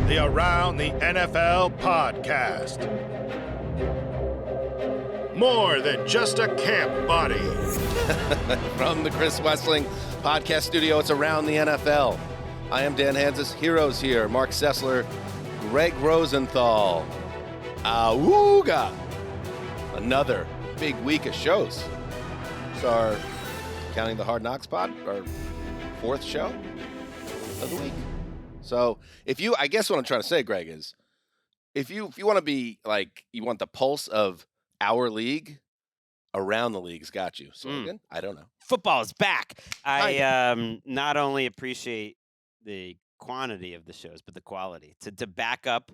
the Around the NFL podcast. More than just a camp body. From the Chris Wessling podcast studio, it's Around the NFL. I am Dan Hanzus. Heroes here. Marc Sessler, Gregg Rosenthal. Awooga. Another big week of shows. It's our, counting the Hard Knocks pod, our fourth show of the week. So I guess what I'm trying to say, Greg, is if you want to be like, you want the pulse of our league, Around the League's got you. So again, I don't know. Football is back. I not only appreciate the quantity of the shows, but the quality. To back up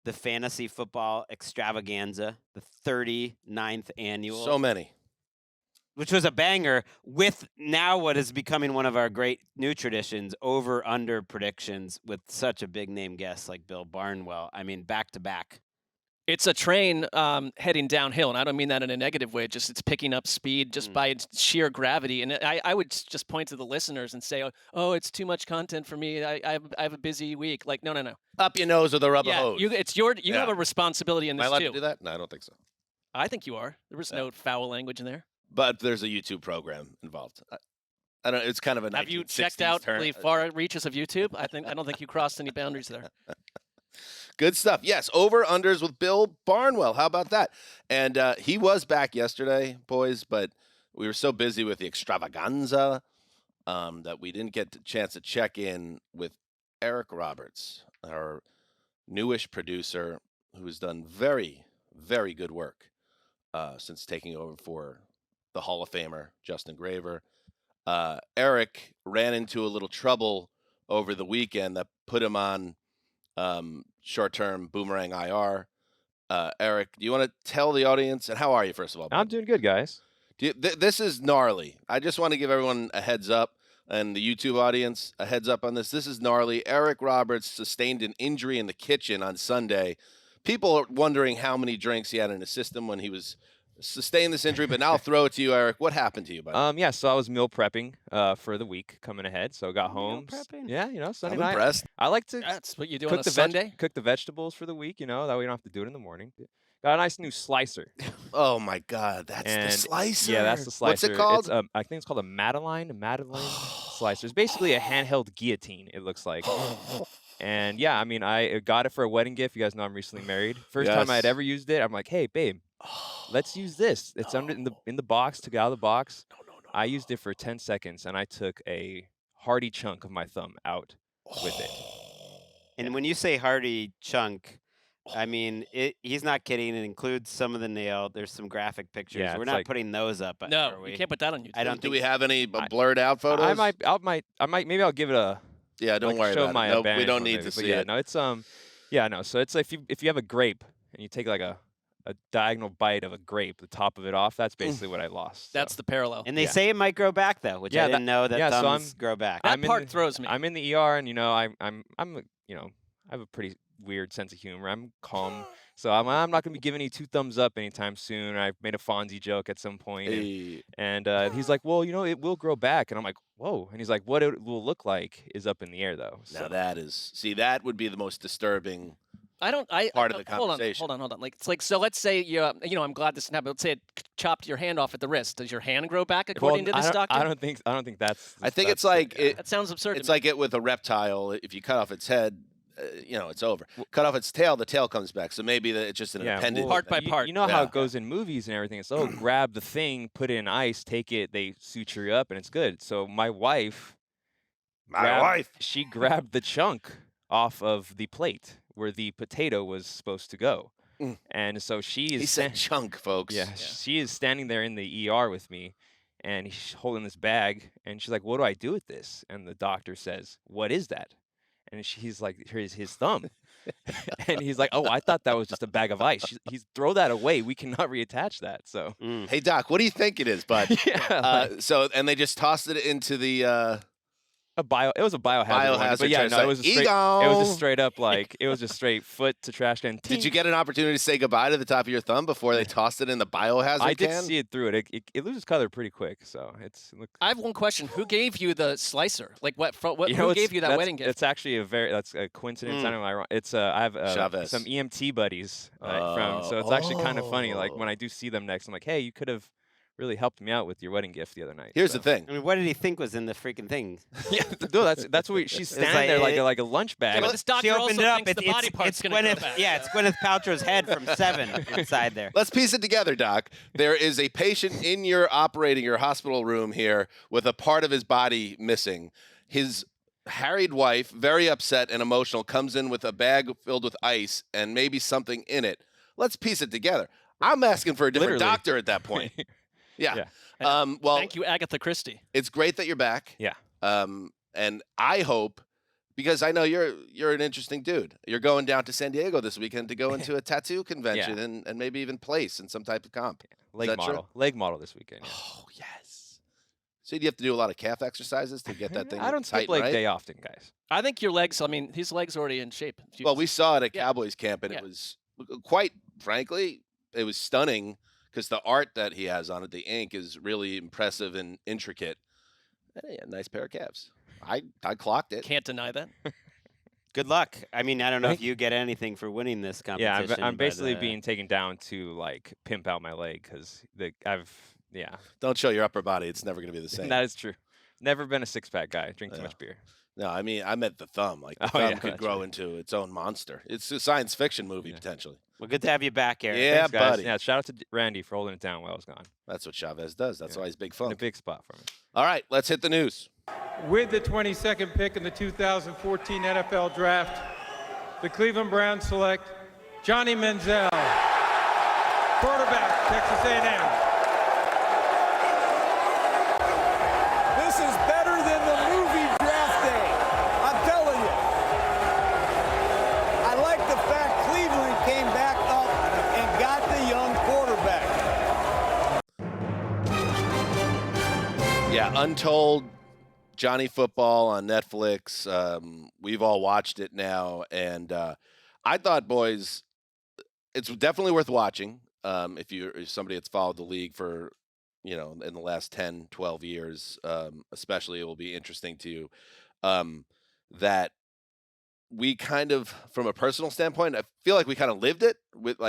the fantasy football extravaganza, the 39th annual. So many. Which was a banger with now what is becoming one of our great new traditions, over-under predictions with such a big-name guest like Bill Barnwell. I mean, back-to-back. It's a train heading downhill, and I don't mean that in a negative way. Just it's picking up speed just by its sheer gravity. And I would just point to the listeners and say, "Oh, it's too much content for me. I have a busy week." Like, no. Up your nose or the rubber Yeah, hose. you have a responsibility in Am I this allowed too. to do that? No, I don't think so. I think you are. There was no foul language in there. But there's a YouTube program involved. I don't. It's kind of a. Have you 1960s checked out term. the far reaches of YouTube? I don't think you crossed any boundaries there. Good stuff. Yes, over-unders with Bill Barnwell. How about that? And he was back yesterday, boys, but we were so busy with the extravaganza that we didn't get the chance to check in with Eric Roberts, our newish producer, who's done very, very good work since taking over for the Hall of Famer, Justin Graver. Eric ran into a little trouble over the weekend that put him on short-term boomerang IR. Eric, do you want to tell the audience, and how are you, first of all? I'm doing good, guys. This is gnarly. I just want to give everyone a heads up, and the YouTube audience a heads up on this. This is gnarly. Eric Roberts sustained an injury in the kitchen on Sunday. People are wondering how many drinks he had in his system when he was sustained this injury, but now I'll throw it to you, Eric. What happened to you, buddy? So I was meal prepping for the week coming ahead. So I got home. prepping? Yeah, Sunday I'm night. impressed. I like to That's what you do cook on a the Sunday. cook the vegetables for the week. That way we don't have to do it in the morning. Got a nice new slicer. Oh my God, that's the slicer. Yeah, that's the slicer. What's it called? It's, I think it's called a Madeleine slicer. It's basically a handheld guillotine. It looks like. And yeah, I mean, I got it for a wedding gift. You guys know I'm recently married. First time I had ever used it. I'm like, hey, babe, let's use this. It's under in the box. Took it out of the box. No. I used it for 10 seconds, and I took a hearty chunk of my thumb out with it. And when you say hearty chunk, I mean, he's not kidding. It includes some of the nail. There's some graphic pictures. Yeah, We're it's not like- putting those up. No, are we? you can't put that on YouTube. I don't Do think we have any blurred out photos? I might. Maybe I'll give it a. Yeah, don't like, worry show about my it. No, we advantage don't one need maybe. to But see yeah, it. no, it's So it's like if you have a grape and you take like a diagonal bite of a grape, the top of it off. That's basically what I lost. That's so. the parallel. And they say it might grow back though, which I didn't know that so thumbs grow back. That I'm in part the- throws me. I'm in the ER, and I have a pretty weird sense of humor. I'm calm, so I'm not gonna be giving you 2 thumbs up anytime soon. I made a Fonzie joke at some point, Hey. and he's like, "Well, it will grow back," and I'm like, "Whoa!" And he's like, "What it will look like is up in the air, though." Now that would be the most disturbing part of the conversation. Hold on. Like, it's like, so let's say I'm glad this happened. Let's say it chopped your hand off at the wrist. Does your hand grow back according to this doctor? I don't think that's. I think that's it's like That sounds absurd. It's like it with a reptile. If you cut off its head, it's over. Cut off its tail, the tail comes back. So maybe it's just an appendage. Part by part. You know how Yeah. it goes in movies and everything. It's grab the thing, put it in ice, take it, they suture you up, and it's good. So my wife, she grabbed the chunk off of the plate where the potato was supposed to go. And so she is. He said chunk, folks. Yeah, she is standing there in the ER with me, and he's holding this bag, and she's like, "What do I do with this?" And the doctor says, "What is that?" And he's like, "Here's his thumb." And he's like, "Oh, I thought that was just a bag of ice." He's throw that away. We cannot reattach that. So, Hey Doc, what do you think it is, bud? yeah. And they just tossed it into the It was a biohazard one, Biohazard but yeah, trash, no, like, it was just straight up like it was just straight foot to trash can. Did you get an opportunity to say goodbye to the top of your thumb before they tossed it in the biohazard I can? did see it through it. It loses color pretty quick, so it's. I have one question. Who gave you the slicer? Like what? You know, who gave you that wedding gift? It's actually that's a coincidence. I don't know. It's I have Chavez. some EMT buddies so it's actually kind of funny. Like when I do see them next, I'm like, hey, you could have really helped me out with your wedding gift the other night. Here's the thing. I mean, what did he think was in the freaking thing? Yeah, no, that's what she's standing there like a lunch bag. Yeah, but this doctor She opened it also up. thinks the body part's going to go back. Yeah, it's Gwyneth Paltrow's head from Seven inside there. Let's piece it together, Doc. There is a patient in your hospital room here with a part of his body missing. His harried wife, very upset and emotional, comes in with a bag filled with ice and maybe something in it. Let's piece it together. I'm asking for a different Literally. doctor at that point. Yeah. Yeah. Well, Thank you, Agatha Christie. it's great that you're back. Yeah. And I hope, because I know you're an interesting dude. You're going down to San Diego this weekend to go into a tattoo convention and maybe even place in some type of comp. Leg that model. true? Leg model this weekend. Yeah. Oh, yes. So do you have to do a lot of calf exercises to get that thing I don't tight skip leg right? day often, guys. I think your legs. I mean, his legs are already in shape. Well, we saw it at Yeah. Cowboys camp, and Yeah. it was quite frankly, it was stunning because the art that he has on it, the ink, is really impressive and intricate. Yeah, nice pair of calves. I clocked it. Can't deny that. Good luck. I mean, I don't know if you get anything for winning this Yeah, competition. I'm basically but, being taken down to like pimp out my leg because Don't show your upper body; it's never going to be the same. that is true. Never been a 6-pack guy. Drink too Yeah. much beer. No, I mean I meant the thumb. Like the Oh, thumb yeah, could that's grow right. into its own monster. It's a science fiction movie Yeah. potentially. Well, good to have you back, Eric. Yeah, Thanks, guys. buddy. Yeah, shout out to Randy for holding it down while I was gone. That's what Chavez does. That's Yeah. why he's big In a fun. big spot for me. All right, let's hit the news. With the 22nd pick in the 2014 NFL Draft, the Cleveland Browns select Johnny Manziel, quarterback, Texas A&M. This is better than the movie Draft Day. I'm telling you. I like the fact Cleveland came back up and got the young quarterback. Yeah, Untold, Johnny Football on Netflix. We've all watched it now, and I thought, boys, it's definitely worth watching. If you're somebody that's followed the league for, in the last 10, 12 years, especially, it will be interesting to you that we kind of, from a personal standpoint, I feel like we kind of lived it with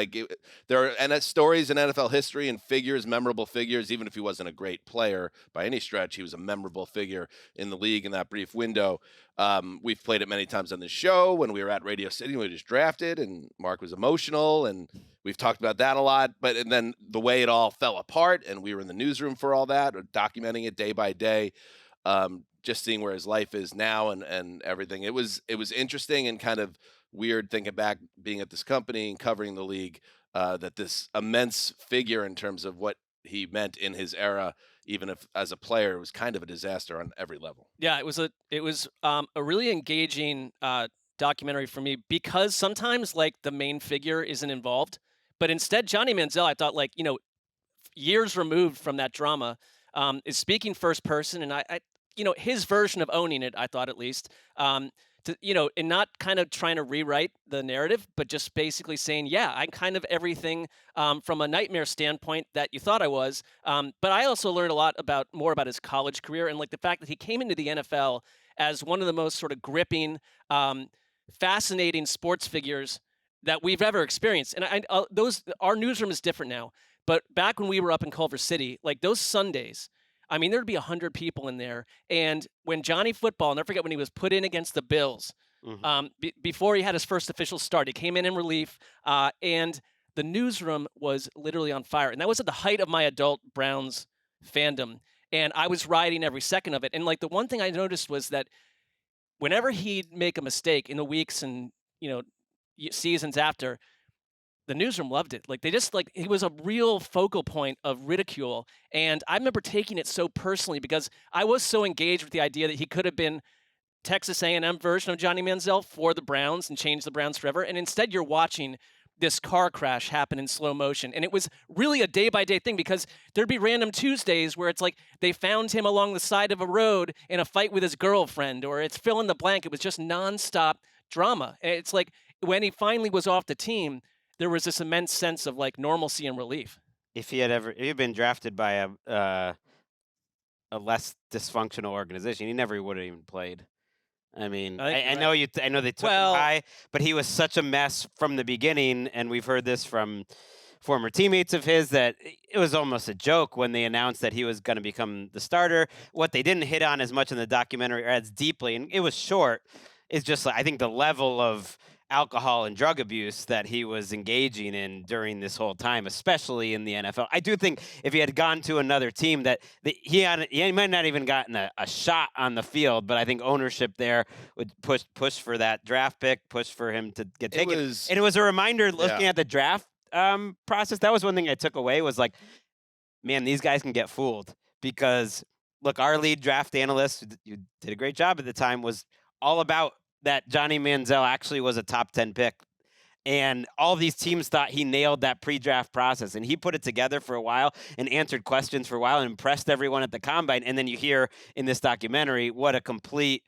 there are stories in NFL history and figures, memorable figures. Even if he wasn't a great player by any stretch, he was a memorable figure in the league in that brief window. We've played it many times on this show when we were at Radio City. We just drafted, and Mark was emotional, and we've talked about that a lot. And then the way it all fell apart, and we were in the newsroom for all that, documenting it day by day. Just seeing where his life is now and everything. It was interesting and kind of weird thinking back, being at this company and covering the league, that this immense figure in terms of what he meant in his era, even if as a player, it was kind of a disaster on every level. Yeah, it was a really engaging documentary for me because sometimes the main figure isn't involved, but instead Johnny Manziel, I thought years removed from that drama, is speaking first person, and I his version of owning it, I thought at least, and not kind of trying to rewrite the narrative, but just basically saying, yeah, I'm kind of everything from a nightmare standpoint that you thought I was. But I also learned a lot more about his college career and the fact that he came into the NFL as one of the most sort of gripping, fascinating sports figures that we've ever experienced. And our newsroom is different now, but back when we were up in Culver City, those Sundays, I mean, there'd be 100 people in there. And when Johnny Football, I'll never forget when he was put in against the Bills, before he had his first official start, he came in relief, and the newsroom was literally on fire. And that was at the height of my adult Browns fandom. And I was riding every second of it. And the one thing I noticed was that whenever he'd make a mistake in the weeks and, seasons after, the newsroom loved it. He was a real focal point of ridicule. And I remember taking it so personally because I was so engaged with the idea that he could have been Texas A&M version of Johnny Manziel for the Browns and changed the Browns forever. And instead you're watching this car crash happen in slow motion. And it was really a day-by-day thing because there'd be random Tuesdays where it's like they found him along the side of a road in a fight with his girlfriend, or it's fill in the blank. It was just nonstop drama. And it's like when he finally was off the team, there was this immense sense of like normalcy and relief. If he had been drafted by a less dysfunctional organization, he never would have even played. I mean, I know I know they took him high, but he was such a mess from the beginning, and we've heard this from former teammates of his that it was almost a joke when they announced that he was going to become the starter. What they didn't hit on as much in the documentary or as deeply, and it was short, is just like, I think the level of alcohol and drug abuse that he was engaging in during this whole time, especially in the NFL. I do think if he had gone to another team that he might not even gotten a shot on the field, but I think ownership there would push for that draft pick, push for him to get taken. And it was a reminder looking at the draft process. That was one thing I took away was like, man, these guys can get fooled because look, our lead draft analyst, you did a great job at the time, was all about that Johnny Manziel actually was a top 10 pick. And all these teams thought he nailed that pre-draft process. And he put it together for a while and answered questions for a while and impressed everyone at the combine. And then you hear in this documentary what a complete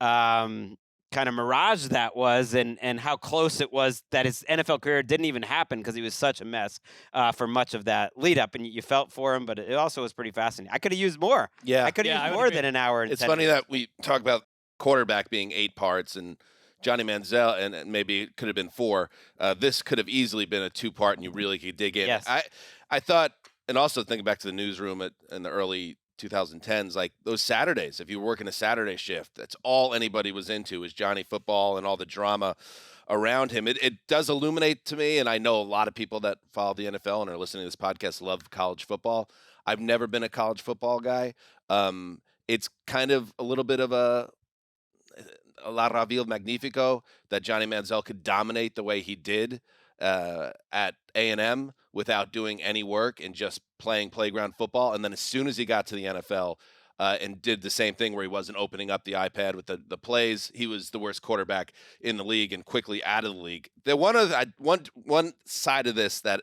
kind of mirage that was and how close it was that his NFL career didn't even happen because he was such a mess for much of that lead up. And you felt for him, but it also was pretty fascinating. I could have used more. Yeah. I could have used more than an hour. And it's 10 funny minutes. that we talk about quarterback being 8 parts and Johnny Manziel, and maybe it could have been 4. This could have easily been a 2-part, and you really could dig in. Yes. I thought, and also thinking back to the newsroom in the early 2010s, like those Saturdays, if you were working a Saturday shift, that's all anybody was into was Johnny football and all the drama around him. It does illuminate to me, and I know a lot of people that follow the NFL and are listening to this podcast love college football. I've never been a college football guy. It's kind of a little bit of a La Raville Magnifico that Johnny Manziel could dominate the way he did at A&M without doing any work and just playing playground football. And then as soon as he got to the NFL and did the same thing where he wasn't opening up the iPad with the plays, he was the worst quarterback in the league and quickly out of the league. One side of this that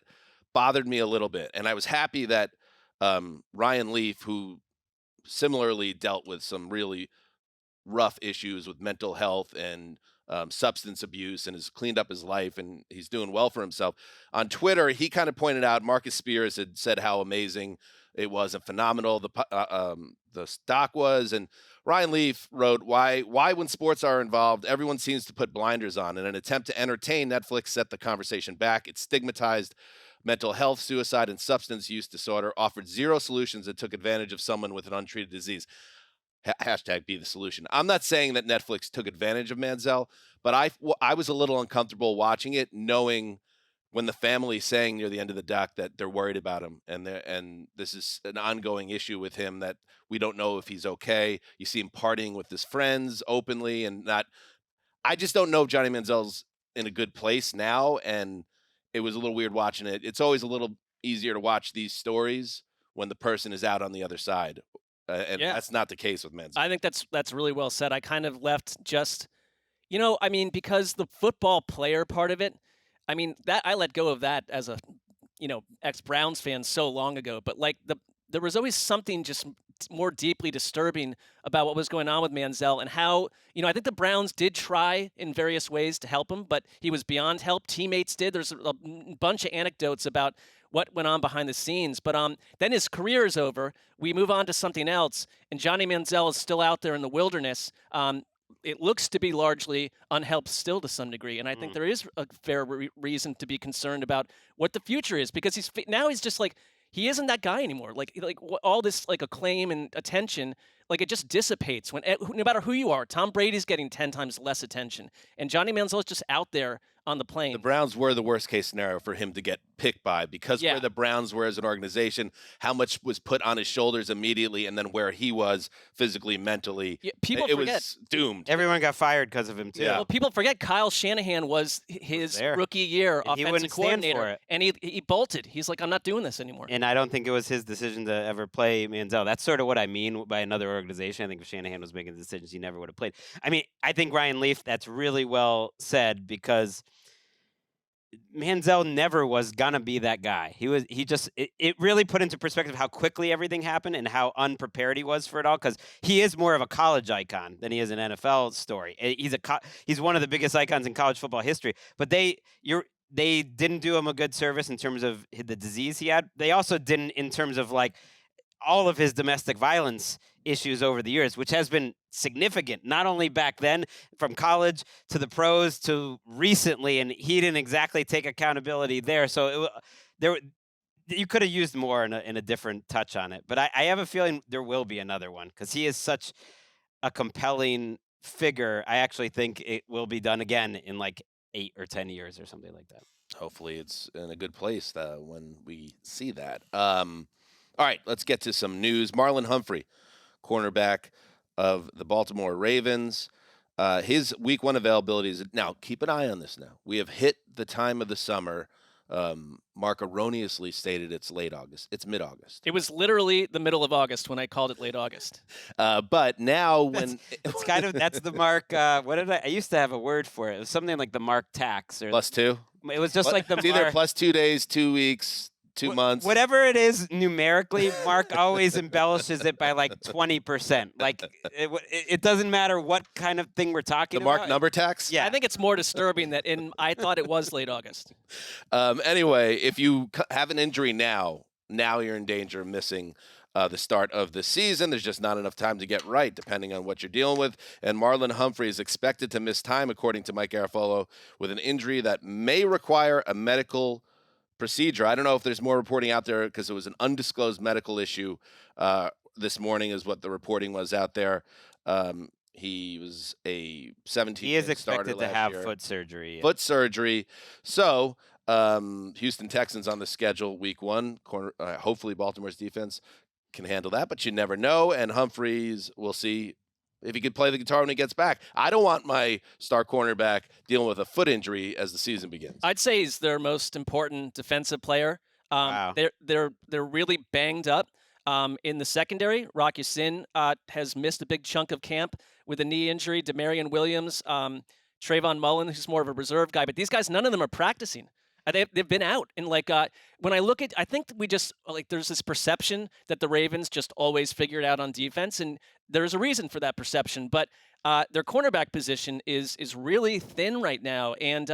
bothered me a little bit, and I was happy that Ryan Leaf, who similarly dealt with some really rough issues with mental health and substance abuse and has cleaned up his life and he's doing well for himself. On Twitter, he kind of pointed out Marcus Spears had said how amazing it was and phenomenal the stock was. And Ryan Leaf wrote, why when sports are involved, everyone seems to put blinders on. In an attempt to entertain, Netflix set the conversation back. It stigmatized mental health, suicide, and substance use disorder, offered zero solutions, and took advantage of someone with an untreated disease. Hashtag be the solution. I'm not saying that Netflix took advantage of Manziel, but I was a little uncomfortable watching it, knowing when the family saying near the end of the doc that they're worried about him and this is an ongoing issue with him that we don't know if he's okay. You see him partying with his friends openly and not. I just don't know if Johnny Manziel's in a good place now, and it was a little weird watching it. It's always a little easier to watch these stories when the person is out on the other side. And that's not the case with Manziel. I think that's really well said. I kind of left just, because the football player part of it, that I let go of that as a, ex-Browns fan so long ago. But like there was always something just more deeply disturbing about what was going on with Manziel and how, I think the Browns did try in various ways to help him, but he was beyond help. Teammates did. There's a bunch of anecdotes about what went on behind the scenes. But then his career is over. We move on to something else, and Johnny Manziel is still out there in the wilderness. It looks to be largely unhelped still to some degree, and I think there is a fair reason to be concerned about what the future is because he's just like he isn't that guy anymore. Like all this like acclaim and attention, like it just dissipates when no matter who you are. Tom Brady's getting 10 times less attention, and Johnny Manziel is just out there on the plane. The Browns were the worst case scenario for him to get picked by because where the Browns were as an organization, how much was put on his shoulders immediately, and then where he was physically, mentally. Yeah, people forget. Was doomed. Everyone got fired because of him, too. Yeah. Well, people forget Kyle Shanahan was his rookie year and offensive coordinator. For it. And he bolted. He's like, I'm not doing this anymore. And I don't think it was his decision to ever play Manziel. That's sort of what I mean by another organization. I think if Shanahan was making decisions, he never would have played. I think Ryan Leaf, that's really well said because Manziel never was gonna be that guy. It really put into perspective how quickly everything happened and how unprepared he was for it all. Because he is more of a college icon than he is an NFL story. He's one of the biggest icons in college football history. But they didn't do him a good service in terms of the disease he had. They also didn't in terms of like all of his domestic violence issues over the years, which has been significant, not only back then from college to the pros to recently, and he didn't exactly take accountability there. So you could have used more in a different touch on it. But I have a feeling there will be another one because he is such a compelling figure. I actually think it will be done again in like 8 or 10 years or something like that. Hopefully it's in a good place when we see that. All right, let's get to some news. Marlon Humphrey, cornerback of the Baltimore Ravens. His week 1 availability is now. Keep an eye on this now. We have hit the time of the summer. Mark erroneously stated it's late August. It's mid-August. It was literally the middle of August when I called it late August. But now when it's kind of that's the Mark. What did I used to have a word for it? It was something like the Mark tax or +2. It was just like the it's either +2 days, 2 weeks. 2 months. Whatever it is numerically, Mark always embellishes it by like 20%. Like it doesn't matter what kind of thing we're talking about. The Mark number tax? Yeah. I think it's more disturbing that I thought it was late August. Anyway, if you have an injury now you're in danger of missing the start of the season. There's just not enough time to get right, depending on what you're dealing with. And Marlon Humphrey is expected to miss time, according to Mike Garafolo, with an injury that may require a medical procedure. I don't know if there's more reporting out there because it was an undisclosed medical issue this morning is what the reporting was out there. He was a 17 He is expected starter to have year. foot surgery. Foot surgery. So Houston Texans on the schedule week 1. Hopefully Baltimore's defense can handle that, but you never know. And Humphreys, we'll see if he could play the guitar when he gets back. I don't want my star cornerback dealing with a foot injury as the season begins. I'd say he's their most important defensive player. Wow. They're really banged up in the secondary. Rock Ya-Sin has missed a big chunk of camp with a knee injury. Jameson Williams, Trayvon Mullen, who's more of a reserve guy. But these guys, none of them are practicing. They've been out. And when I look at, I think we just there's this perception that the Ravens just always figure it out on defense, and there's a reason for that perception. But their cornerback position is really thin right now. And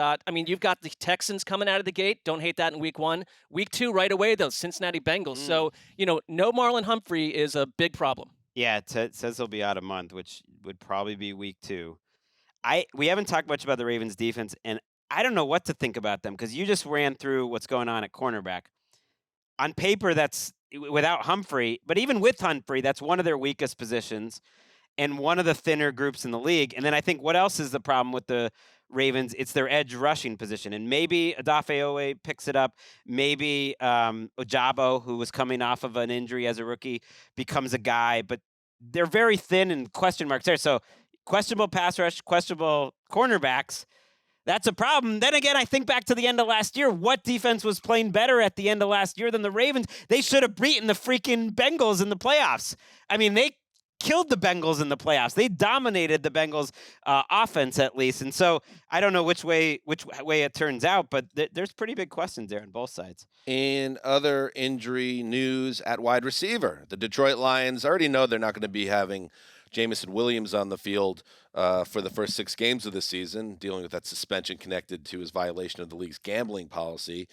you've got the Texans coming out of the gate. Don't hate that in week 1. Week 2, right away, those Cincinnati Bengals. So no Marlon Humphrey is a big problem. Yeah, it says he'll be out a month, which would probably be week 2. We haven't talked much about the Ravens defense, and I don't know what to think about them because you just ran through what's going on at cornerback. On paper, that's without Humphrey, but even with Humphrey, that's one of their weakest positions and one of the thinner groups in the league. And then I think what else is the problem with the Ravens? It's their edge rushing position. And maybe Odafe Owe picks it up. Maybe Ojabo, who was coming off of an injury as a rookie, becomes a guy. But they're very thin and question marks there. So questionable pass rush, questionable cornerbacks. That's a problem. Then again, I think back to the end of last year. What defense was playing better at the end of last year than the Ravens? They should have beaten the freaking Bengals in the playoffs. I mean, they killed the Bengals in the playoffs. They dominated the Bengals offense at least. And so I don't know which way it turns out, but there's pretty big questions there on both sides. In other injury news at wide receiver, the Detroit Lions already know they're not going to be having Jameson Williams on the field for the first 6 games of the season, dealing with that suspension connected to his violation of the league's gambling policy.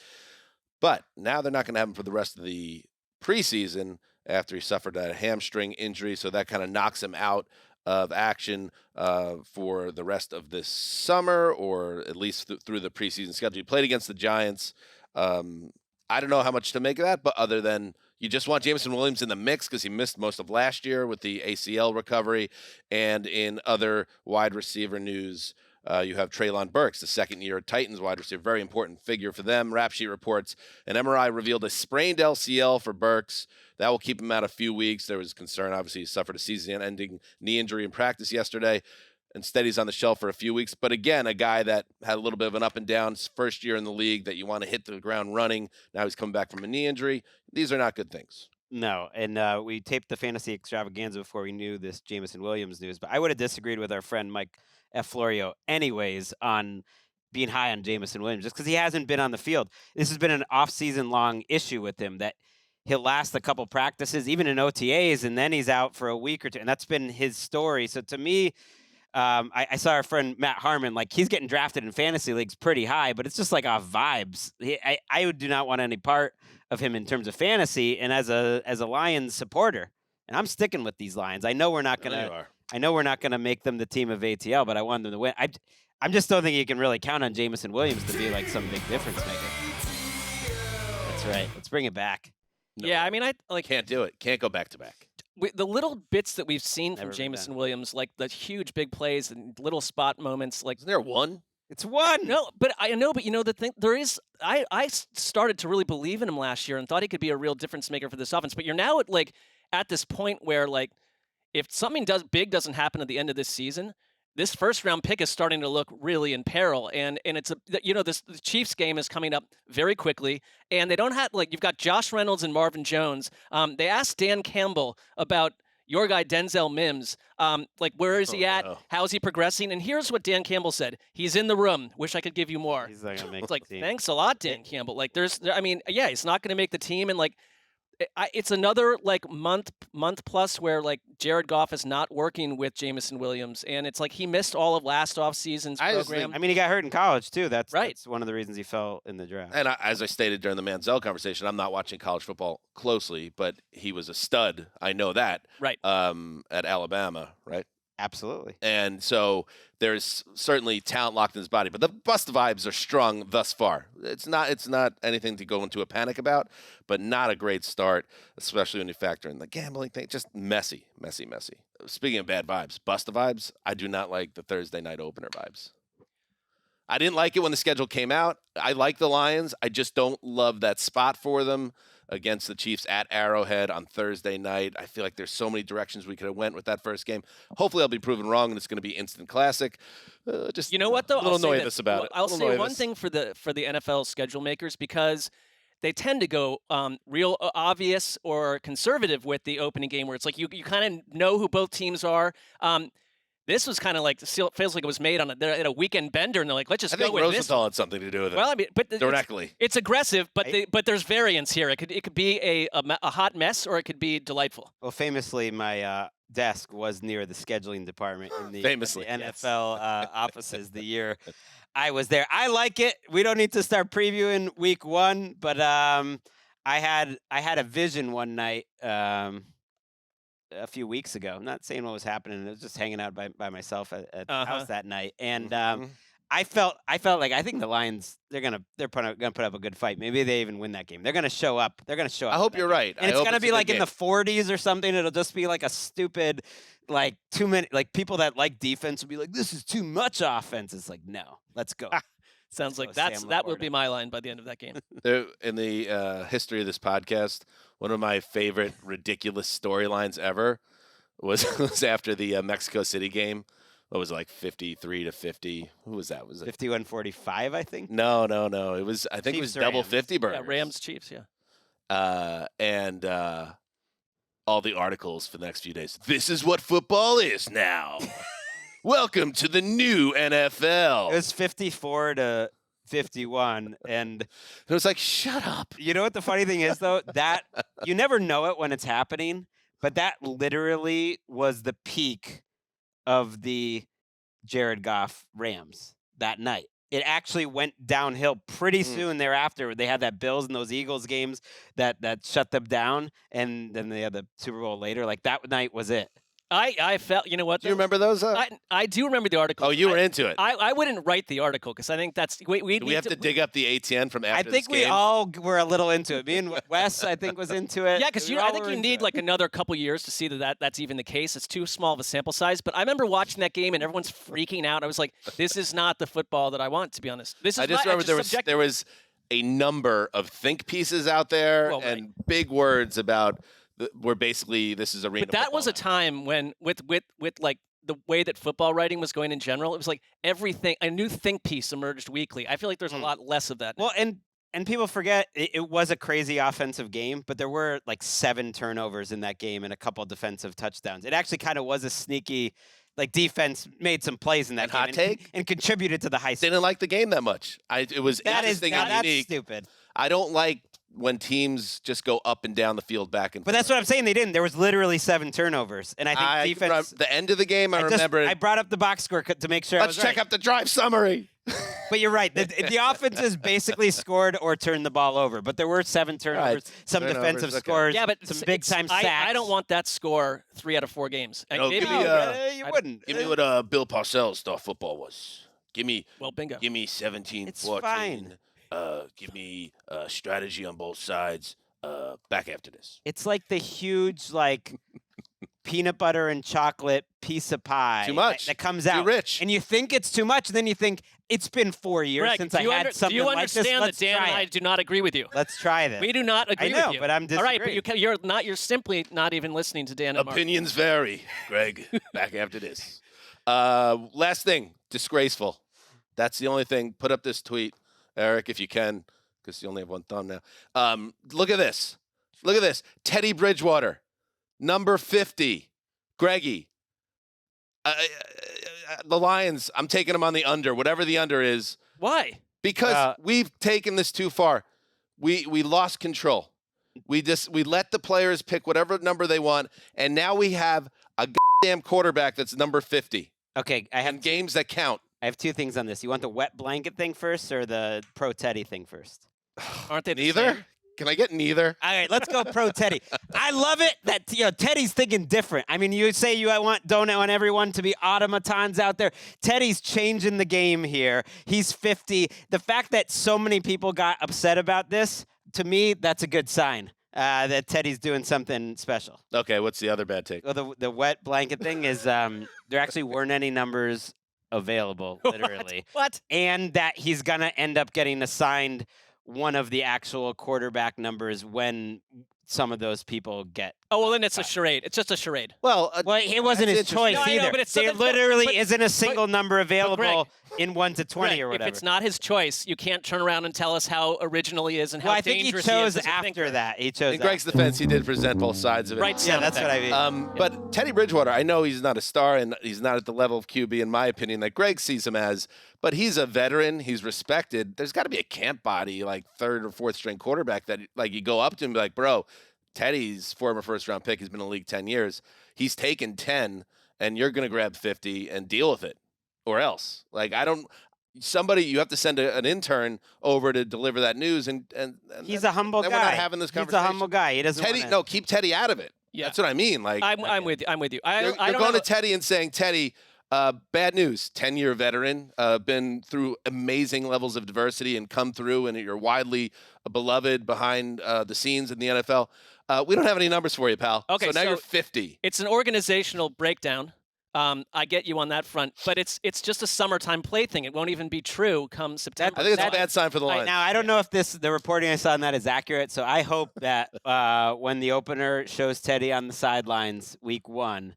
But now they're not going to have him for the rest of the preseason after he suffered a hamstring injury, so that kind of knocks him out of action for the rest of this summer, or at least through the preseason schedule. He played against the Giants. I don't know how much to make of that, but other than you just want Jameson Williams in the mix because he missed most of last year with the ACL recovery. And in other wide receiver news, you have Treylon Burks, the second-year Titans wide receiver, very important figure for them. Rap Sheet reports an MRI revealed a sprained LCL for Burks. That will keep him out a few weeks. There was concern, obviously, he suffered a season-ending knee injury in practice yesterday. Instead, he's on the shelf for a few weeks. But again, a guy that had a little bit of an up and down first year in the league that you want to hit the ground running. Now he's coming back from a knee injury. These are not good things. No, and we taped the fantasy extravaganza before we knew this Jameson Williams news. But I would have disagreed with our friend Mike F. Florio anyways on being high on Jameson Williams just because he hasn't been on the field. This has been an off-season long issue with him that he'll last a couple practices, even in OTAs, and then he's out for a week or two. And that's been his story. So to me, I saw our friend Matt Harmon, like he's getting drafted in fantasy leagues pretty high, but it's just like off vibes. I do not want any part of him in terms of fantasy. And as a Lions supporter, and I'm sticking with these Lions. I know we're not gonna make them the team of ATL, but I want them to win. I just don't think you can really count on Jameson Williams to be like some big difference maker. That's right. Let's bring it back. No, yeah, I mean, I like can't do it. Can't go back to back. the little bits that we've seen from Never been Jameson done. Williams, like the huge big plays and little spot moments, like Isn't there one? It's one. no, but I know, but you know the thing there is. I started to really believe in him last year and thought he could be a real difference maker for this offense. But you're now at this point where like if something doesn't happen at the end of this season, this first round pick is starting to look really in peril. And it's the Chiefs game is coming up very quickly, and they don't have you've got Josh Reynolds and Marvin Jones. They asked Dan Campbell about your guy Denzel Mims, where is he at? No. How is he progressing? And here's what Dan Campbell said: "He's in the room. Wish I could give you more." He's not gonna make It's the like, team. thanks a lot, Dan Campbell. He's not going to make the team, and it's another month plus where Jared Goff is not working with Jameson Williams, and it's like he missed all of last offseason's program. I mean, he got hurt in college too. That's Right. That's one of the reasons he fell in the draft. And as I stated during the Manziel conversation, I'm not watching college football closely, but he was a stud. I know that. Right. At Alabama, right? Absolutely. And so there's certainly talent locked in his body, but the bust vibes are strong thus far. It's not anything to go into a panic about, but not a great start, especially when you factor in the gambling thing. Just messy. Speaking of bad vibes, bust vibes, I do not like the Thursday night opener vibes. I didn't like it when the schedule came out. I like the Lions. I just don't love that spot for them against the Chiefs at Arrowhead on Thursday night. I feel like there's so many directions we could have went with that first game. Hopefully I'll be proven wrong and it's going to be instant classic. Just You know what, though? a little nervous about it. I'll say one thing for the NFL schedule makers, because they tend to go real obvious or conservative with the opening game, where it's like you kind of know who both teams are. This was kind of feels like it was made at a weekend bender, and they're like, let's just I go think with this. Rosenthal had something to do with it. Well, I mean, but directly. it's aggressive, but there's variance here. It could be a hot mess, or it could be delightful. Well, famously, my desk was near the scheduling department in the Famously, the yes. NFL offices the year I was there. I like it. We don't need to start previewing week one, but I had a vision one night a few weeks ago. I'm not saying what was happening. I was just hanging out by myself at the house that night, and I felt like I think the Lions they're gonna put up a good fight. Maybe they even win that game. They're gonna show up. I hope you're right. And it's gonna be like in the 40s or something. It'll just be like a stupid 2 minute people that like defense will be like, this is too much offense. It's like, no, let's go. Sounds like Sam that will Laporta. be my line by the end of that game. In the history of this podcast, one of my favorite ridiculous storylines ever was after the Mexico City game. What was it, 53-50? Who was that? Was it 51-45? I think. No. It was. I think it was Chiefs, double Rams. 50 burgers. Yeah, Rams Chiefs, yeah. And all the articles for the next few days. This is what football is now. Welcome to the new NFL. It was 54-51, and it was like, shut up. you know what the funny thing is though? That you never know it when it's happening, but that literally was the peak of the Jared Goff Rams that night. It actually went downhill pretty soon thereafter. They had that Bills and those Eagles games that shut them down, and then they had the Super Bowl later. That night was it. I felt, you know what? Do you remember those? I do remember the article. Oh, you were into it. I wouldn't write the article because I think that's Do we have to dig up the ATN from after I think this we game? all were a little into it. Me and Wes, I think, was into it. Yeah, because We I all think were you into need it. another couple years to see that's even the case. It's too small of a sample size. But I remember watching that game and everyone's freaking out. I was like, this is not the football that I want, to be honest. This is I just remember there was a number of think pieces out there and big words about where basically this is arena. But that was a time when with the way that football writing was going in general, it was like everything, a new think piece emerged weekly. I feel like there's a lot less of that now. Well, and people forget it was a crazy offensive game, but there were 7 turnovers in that game and a couple defensive touchdowns. It actually kind of was a sneaky Like defense made some plays in that And game hot take? and contributed to the high score. Didn't like the game that much. It was interesting and that's unique. stupid. I don't like when teams just go up and down the field back and But forth. that's what I'm saying. They didn't. There was literally 7 turnovers, and I think defense. The end of the game, I remember. I brought up the box score to make sure. Let's check up the drive summary. But you're right. The offenses basically scored or turned the ball over, but there were 7 turnovers, Right. some Turnovers, defensive okay. scores, Yeah, but some big time sacks. I don't want that score 3 out of 4 games. No, Maybe- give me, you wouldn't. Give me what Bill Parcells thought football was. Give me bingo. Give me 17-14. It's fine. Give me strategy on both sides. Back after this. It's like the huge peanut butter and chocolate piece of pie. Too much. That comes Too out. rich. And you think it's too much, and then you think it's been 4 years Greg, since do I you had something do you like this. understand Let's that Dan try and I it. do not agree with you? Let's try this. We do not agree know, with you. but I'm All right, but disagreeing. you're simply not even listening to Dan and Mark. Opinions vary, Greg. Back after this. Last thing, disgraceful. That's the only thing. Put up this tweet, Eric, if you can, because you only have one thumb now. Look at this. Look at this. Teddy Bridgewater, number 50. Greggy. The Lions, I'm taking them on the under, whatever the under is. Why? Because we've taken this too far. We lost control. We let the players pick whatever number they want, and now we have a goddamn quarterback that's number 50. Okay, I have Games that count. I have 2 things on this. You want the wet blanket thing first or the pro Teddy thing first? Aren't they the Neither? same? Can I get neither? All right, let's go pro Teddy. I love it that Teddy's thinking different. I mean, you say don't want everyone to be automatons out there. Teddy's changing the game here. He's 50. The fact that so many people got upset about this, to me, that's a good sign that Teddy's doing something special. Okay, what's the other bad take? Well, the wet blanket thing is there actually weren't any numbers available, literally. What? And that he's going to end up getting assigned one of the actual quarterback numbers when some of those people get. Oh, well, then it's a charade. It's just a charade. Well, It wasn't his choice No, I know, either. but it's There something- literally but- isn't a single number available Greg, in 1 to 20 Greg, or whatever. If it's not his choice, you can't turn around and tell us how original he is and how well, I think he dangerous chose is as a after thinker. that. He chose in Greg's after. defense, he did present both sides of it. Right. Yeah, sound that's what effect. I mean. But Teddy Bridgewater, I know he's not a star and he's not at the level of QB, in my opinion, that Greg sees him as. But he's a veteran. He's respected. There's got to be a camp body, like 3rd or 4th string quarterback that you go up to him and be like, bro, Teddy's former first-round pick. He's been in the league 10 years. He's taken 10, and you're going to grab 50 and deal with it, or else. You have to send an intern over to deliver that news, and He's a humble then guy. we're not having this He's conversation. a humble guy. He doesn't Teddy, wanna... no, keep Teddy out of it. Yeah. That's what I mean. I'm with you. I'm with you. You're I don't going know. to Teddy and saying, Teddy, bad news, 10-year veteran, been through amazing levels of diversity and come through, and you're widely beloved behind the scenes in the NFL. We don't have any numbers for you, pal. Okay, so now so you're 50. It's an organizational breakdown. I get you on that front, but it's just a summertime play thing. It won't even be true come September. I think it's a that- bad sign for the Lions. Now, I don't know if the reporting I saw on that is accurate, so I hope that when the opener shows Teddy on the sidelines week 1,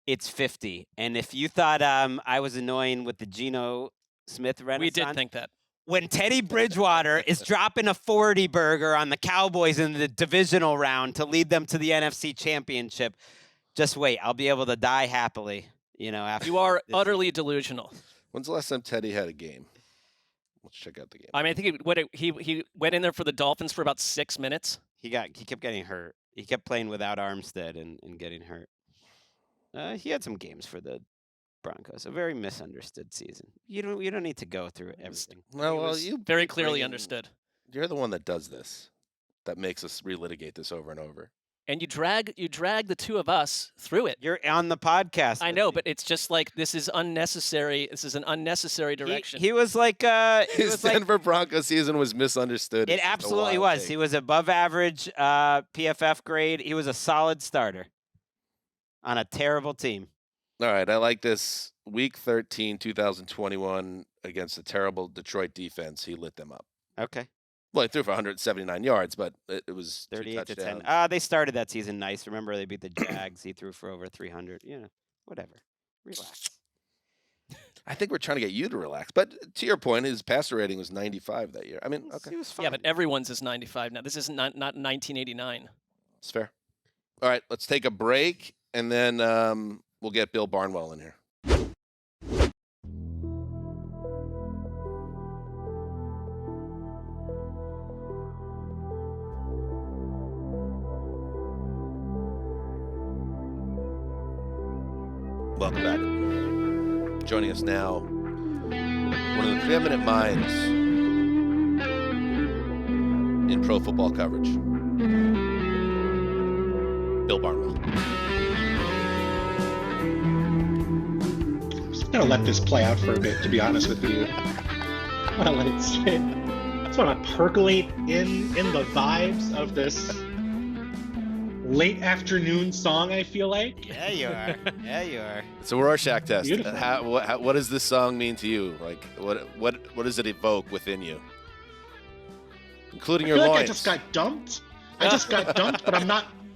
it's 50. And if you thought I was annoying with the Geno Smith renaissance, We did think that. when Teddy Bridgewater is dropping a 40 burger on the Cowboys in the divisional round to lead them to the NFC Championship, just wait. I'll be able to die happily, after You are this utterly delusional. When's the last time Teddy had a game? Let's check out the game. I mean, I think he went in there for the Dolphins for about 6 minutes. He kept getting hurt. He kept playing without Armstead and getting hurt. He had some games for the Broncos. A very misunderstood season. You don't need to go through everything. Well, was you very clearly bring- understood. You're the one that does this, that makes us relitigate this over and over. And you drag the two of us through it. You're on the podcast. I with know, me. but it's just like this is unnecessary. This is an unnecessary direction. He was like His Denver Broncos season was misunderstood. It It's just a absolutely wild was. take. He was above average PFF grade. He was a solid starter on a terrible team. All right, I like this. Week 13, 2021, against a terrible Detroit defense, he lit them up. Okay. Well, he threw for 179 yards, but it was 38 to 10. touchdowns. They started that season nice. Remember, they beat the Jags. He threw for over 300. Whatever. Relax. I think we're trying to get you to relax. But to your point, his passer rating was 95 that year. I mean, okay, He was fine. yeah, but everyone's is 95 now. This is not 1989. it's fair. All right, let's take a break, and then we'll get Bill Barnwell in here. Welcome back. Joining us now, one of the preeminent minds in pro football coverage, Bill Barnwell. I'm just going to let this play out for a bit, to be honest with you. I want to let it sit. I just want to percolate in the vibes of this late afternoon song, I feel like. Yeah, you are. Yeah, you are. It's a Rorschach test. Beautiful. What does this song mean to you? Like, what does it evoke within you? Including your I feel loins. like I just got dumped.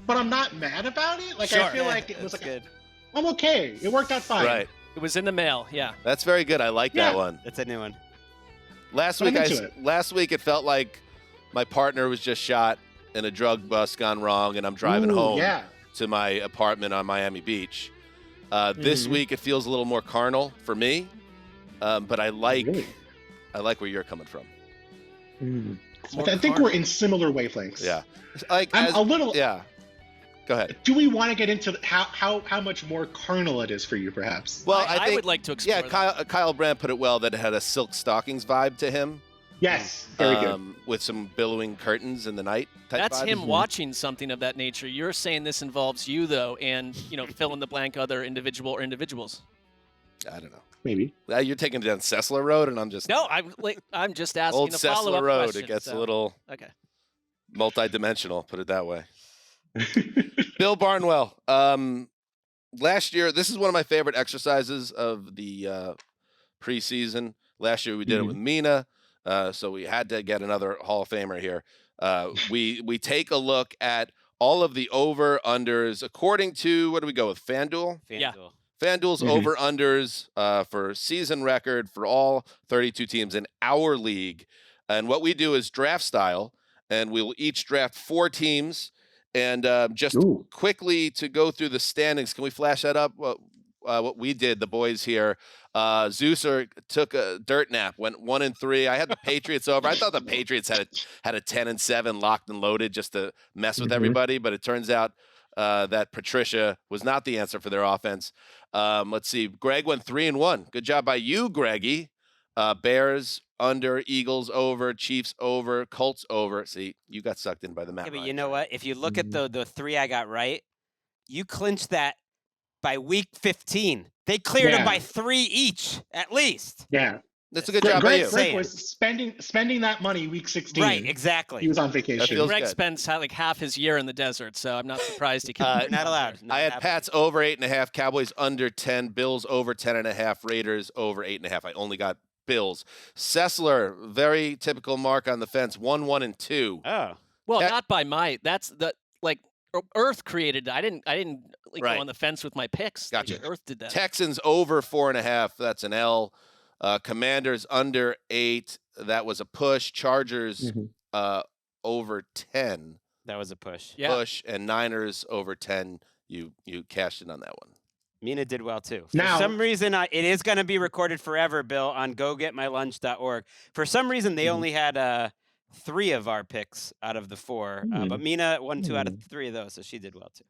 But I'm not mad about it. Like, Sure. I feel like it was That's like, good. I'm okay. It worked out fine. Right. It was in the mail. Yeah. That's very good. I like that Yeah. one. That's a new one. Last I'm week, into it. last week it felt like my partner was just shot in a drug bust gone wrong, and I'm driving Ooh, home Yeah. to my apartment on Miami Beach. This Mhm. week it feels a little more carnal for me, but I like Really? where you're coming from. Mm. More I think carnal. we're in similar wavelengths. Yeah, like I'm a little. Yeah, go ahead. Do we want to get into how much more carnal it is for you, perhaps? Well, I think would like to explore that. Kyle Brandt put it well that it had a silk stockings vibe to him. Yes. Very good. With some billowing curtains in the night. Type That's vibe. him watching something of that nature. You're saying this involves you, though, and fill in the blank other individual or individuals. I don't know. Maybe. You're taking it down Sessler Road, and I'm just No, I'm just asking old a follow-up Sessler Road. question. It gets so- a little Okay. multi-dimensional. Put it that way. Bill Barnwell. Last year, this is one of my favorite exercises of the preseason. Last year we did it with Mina, so we had to get another Hall of Famer here. We take a look at all of the over-unders according to, what do we go with, FanDuel? Yeah. FanDuel. FanDuel's over-unders for season record for all 32 teams in our league. And what we do is draft style, and we'll each draft 4 teams. And just Ooh. quickly to go through the standings, can we flash that up? What we did, the boys here. Zeuser took a dirt nap, went 1-3. I had the Patriots over. I thought the Patriots had a 10-7 locked and loaded just to mess with everybody, but it turns out that Patricia was not the answer for their offense. Let's see. Greg went 3-1. Good job by you, Greggy. Bears under, Eagles over, Chiefs over, Colts over. See, you got sucked in by the map. Yeah, but you know what? If you look at the 3 I got right, you clinched that by week 15. They cleared them Yeah. by 3 each, at least. Yeah. That's a good job by you. Greg was spending that money week 16. Right, exactly. He was on That vacation. feels Greg good. spends like half his year in the desert, so I'm not surprised he can. Not allowed. Not I had happening. Pats over 8.5, Cowboys under 10, Bills over 10.5, Raiders over 8.5. I only got Bills. Sessler, very typical mark on the fence, 1-1-2. Oh. Well, That- not by my. That's the Earth created. I didn't Right. go on the fence with my picks. Gotcha. Earth did that. Texans over 4.5. That's an L. Commanders under 8. That was a push. Chargers over 10. That was a push. Yeah. Push. And Niners over 10. You cashed in on that one. Mina did well too. Now- For some reason, it is going to be recorded forever, Bill, on gogetmylunch.org. For some reason, they only had 3 of our picks out of the 4, but Mina won 2 out of 3 of those, so she did well too.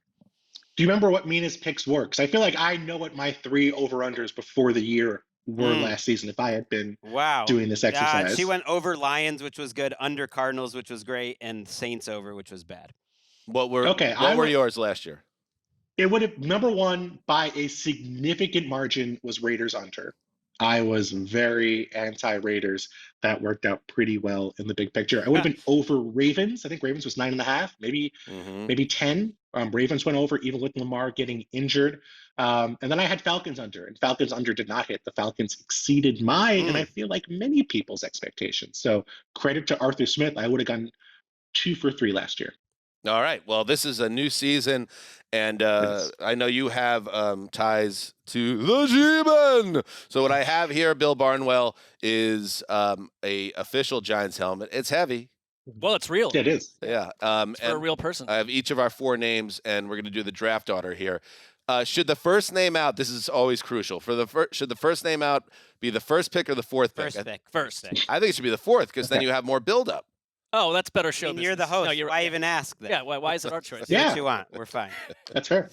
Do you remember what Mina's picks were? Because I feel like I know what my 3 over-unders before the year were last season if I had been Wow. doing this exercise. She went over Lions, which was good, under Cardinals, which was great, and Saints over, which was bad. What were I went- yours last year? It would have, number one, by a significant margin, was Raiders under. I was very anti-Raiders. That worked out pretty well in the big picture. I would have been over Ravens. I think Ravens was 9.5, maybe 10. Ravens went over, even with Lamar getting injured. And then I had Falcons under, and Falcons under did not hit. The Falcons exceeded mine, and I feel like many people's expectations. So credit to Arthur Smith. I would have gone 2 for 3 last year. All right. Well, this is a new season, and Yes. I know you have ties to the G-Men. So what I have here, Bill Barnwell, is a official Giants helmet. It's heavy. Well, it's real. It is. Yeah. It's for a and real person. I have each of our 4 names, and we're going to do the draft order here. Should the first name out? This is always crucial. Should the first name out be the first pick or the 4th pick? First pick. First. pick. I think it should be the 4th because then you have more build-up. Oh, that's better I show mean, you're the business. host. No, you're Why right. even ask that? Yeah, why is it our choice? Do Yeah. what you want. We're fine. That's fair.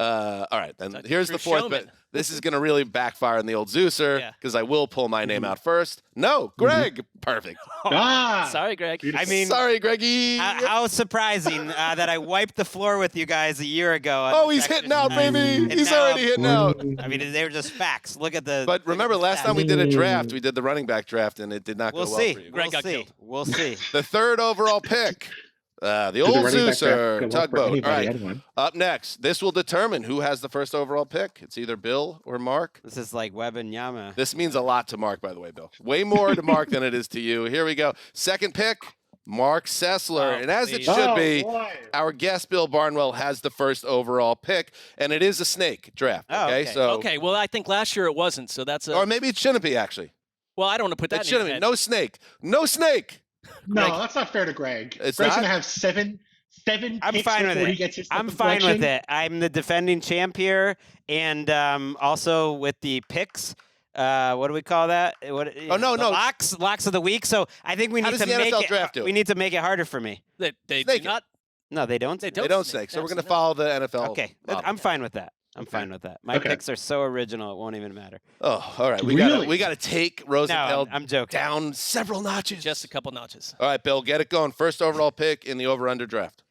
All right, then That's a here's true the fourth showman. bet. This is going to really backfire on the old Zeuser Yeah. because I will pull my name out first. No, Greg. Perfect. Sorry, Greg. I mean, Sorry, Greggy. how surprising that I wiped the floor with you guys a year ago. on Oh, the he's Texas hitting out, Night. baby. And He's now already hitting out. I mean, they were just facts. Look at the. But remember, last time we did a draft, we did the running back draft, and it did not We'll go well see. for you. We'll Greg got see. killed. We'll see. The third overall pick, the Did old the running back draft go Zeuser well for tugboat. All anybody, right, anyone? up next, this will determine who has the first overall pick. It's either Bill or Mark. This is like Webb and Yama. This means a lot to Mark, by the way, Bill. Way more to Mark than it is to you. Here we go. Second pick, Marc Sessler. Oh, And as it please. should Oh, be, boy. our guest, Bill Barnwell, has the first overall pick, and it is a snake draft. Oh, Okay, okay. so Okay, well, I think last year it wasn't, so that's a. or maybe it shouldn't be actually. Well, I don't want to put that It in your shouldn't be. head. No snake. No snake. No, Greg. that's not fair to Greg. It's Greg's not? gonna have seven I'm picks fine with before he it. gets his I'm second fine with selection. it. I'm the defending champ here, and also with the picks. What do we call that? What, Oh, no, the no. locks of the week. So I think we How need does to the make NFL it. draft do it? We need to make it harder for me. They do Snake it. not. No, they don't. They They don't snake. snake. So we're going to Absolutely follow the NFL. Okay, model. I'm fine with that. I'm Okay. fine with that. My Okay. picks are so original, it won't even matter. Oh, all right. We Really? got to take No, Rosenthal I'm joking. down several notches. Just a couple notches. All right, Bill, get it going. First overall pick in the over/under draft.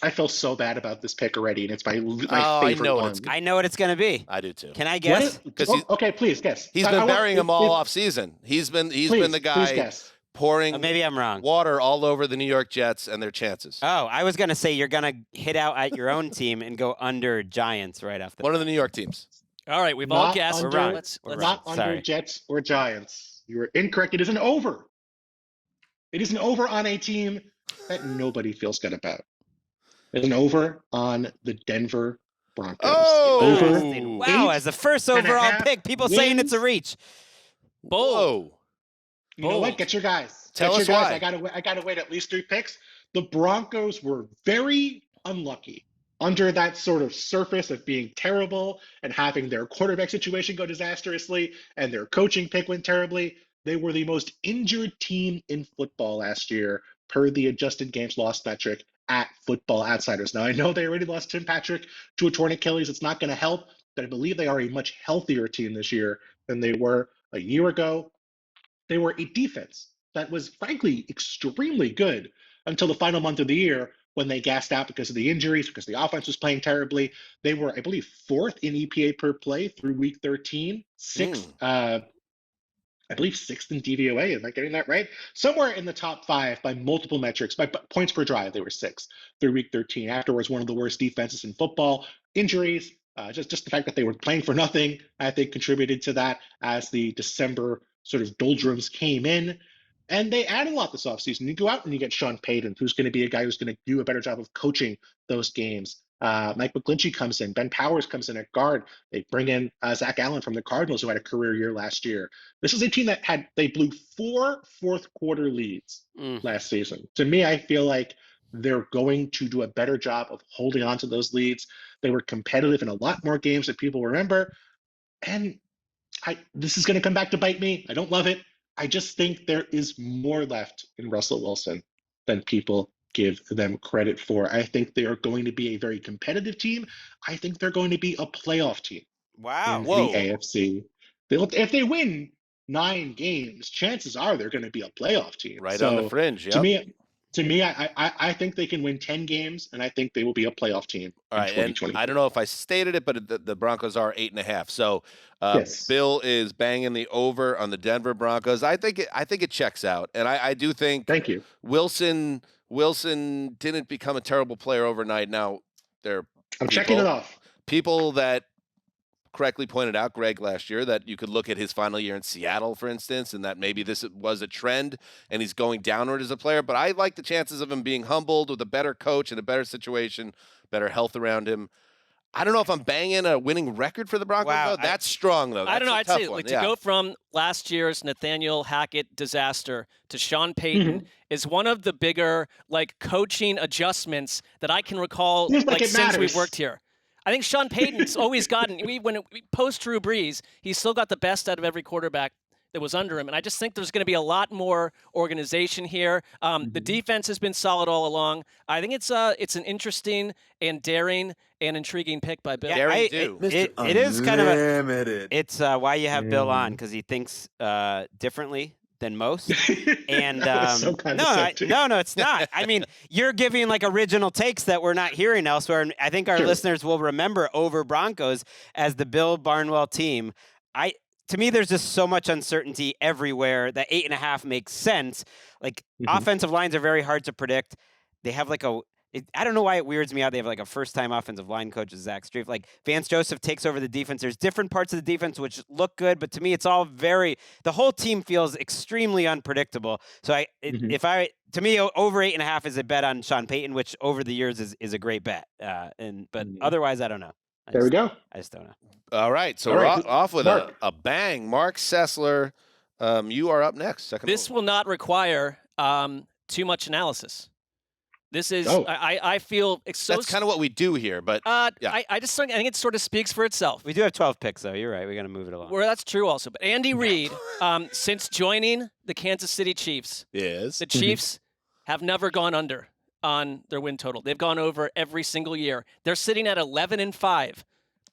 I feel so bad about this pick already, and it's my Oh, I favorite know what one. it's I know what it's going to be. I do too. Can I What guess? is- 'Cause oh, he's- okay, please guess. He's I been want- burying them all if- off season. He's been please, the Please guy guess. pouring Maybe I'm wrong. water all over the New York Jets and their chances. Oh, I was going to say you're going to hit out at your own team and go under Giants right after. One of the New York teams. All right, we've all Not guessed. under- wrong. Let's We're Not wrong. under Sorry. Jets or Giants. You were incorrect. It is an over. It is an over on a team that nobody feels good about. It's an over on the Denver Broncos. Oh! Over. Interesting. Wow, Eight as the first and a overall half pick, people saying it's a wins. reach. Whoa. You know what? Get your guys. Tell Get us your guys. why. I gotta wait at least 3 picks. The Broncos were very unlucky under that sort of surface of being terrible and having their quarterback situation go disastrously and their coaching pick went terribly. They were the most injured team in football last year per the adjusted games lost metric at Football Outsiders. Now I know they already lost Tim Patrick to a torn Achilles. It's not going to help, but I believe they are a much healthier team this year than they were a year ago. They were a defense that was frankly extremely good until the final month of the year when they gassed out because of the injuries, because the offense was playing terribly. They were, I believe, 4th in EPA per play through week 13, 6th, I believe 6th in DVOA. Am I getting that right? Somewhere in the top 5 by multiple metrics, by points per drive, they were 6th through week 13. Afterwards, one of the worst defenses in football. Injuries, just the fact that they were playing for nothing, I think, contributed to that as the December sort of doldrums came in. And they add a lot this offseason. You go out and you get Sean Payton, who's going to be a guy who's going to do a better job of coaching those games. Mike McGlinchey comes in. Ben Powers comes in at guard. They bring in Zach Allen from the Cardinals, who had a career year last year. This is a team that they blew 4 fourth-quarter leads last season. To me, I feel like they're going to do a better job of holding on to those leads. They were competitive in a lot more games that people remember. And this is going to come back to bite me. I don't love it. I just think there is more left in Russell Wilson than people give them credit for. I think they are going to be a very competitive team. I think they're going to be a playoff team Wow. in Whoa. the AFC. If they win 9 games, chances are they're going to be a playoff team. Right So on the fringe. Yep. to me, I think they can win 10 games, and I think they will be a playoff team All right, in and 2020. I don't know if I stated it, but the Broncos are 8.5. So Yes. Bill is banging the over on the Denver Broncos. I think it checks out, and I do think Thank you. Wilson didn't become a terrible player overnight. Now there I'm checking it off. people that correctly pointed out, Greg, last year, that you could look at his final year in Seattle, for instance, and that maybe this was a trend and he's going downward as a player. But I like the chances of him being humbled with a better coach and a better situation, better health around him. I don't know if I'm banging a winning record for the Broncos, Wow, though. That's strong, though. I don't know. I'd That's a say tough one. to Yeah. go from last year's Nathaniel Hackett disaster to Sean Payton is one of the bigger coaching adjustments that I can recall Seems like it since we've matters. worked here. I think Sean Payton's always gotten when post Drew Brees, he's still got the best out of every quarterback that was under him. And I just think there's going to be a lot more organization here. The defense has been solid all along. I think it's an interesting and daring and intriguing pick by Bill. Yeah, it is kind of it's why you have Bill on, because he thinks differently than most. And no, it's not. I mean, you're giving like original takes that we're not hearing elsewhere. And I think our listeners will remember over Broncos as the Bill Barnwell team. To me, there's just so much uncertainty everywhere that 8.5 makes sense. Like offensive lines are very hard to predict. They have like I don't know why it weirds me out. They have like a first-time offensive line coach, Zach Strief. Like Vance Joseph takes over the defense. There's different parts of the defense which look good, but to me, it's all the whole team feels extremely unpredictable. So to me, over 8.5 is a bet on Sean Payton, which over the years is a great bet. But otherwise, I don't know. There we go. I just don't know. All right, so we're off with a bang. Marc Sessler, you are up next. This will not require too much analysis. This is I feel that's kind of what we do here, but I think it sort of speaks for itself. We do have 12 picks, though. You're right. We got to move it along. Well, that's true also. But Andy Reid, since joining the Kansas City Chiefs, the Chiefs have never gone under on their win total. They've gone over every single year. They're sitting at 11-5.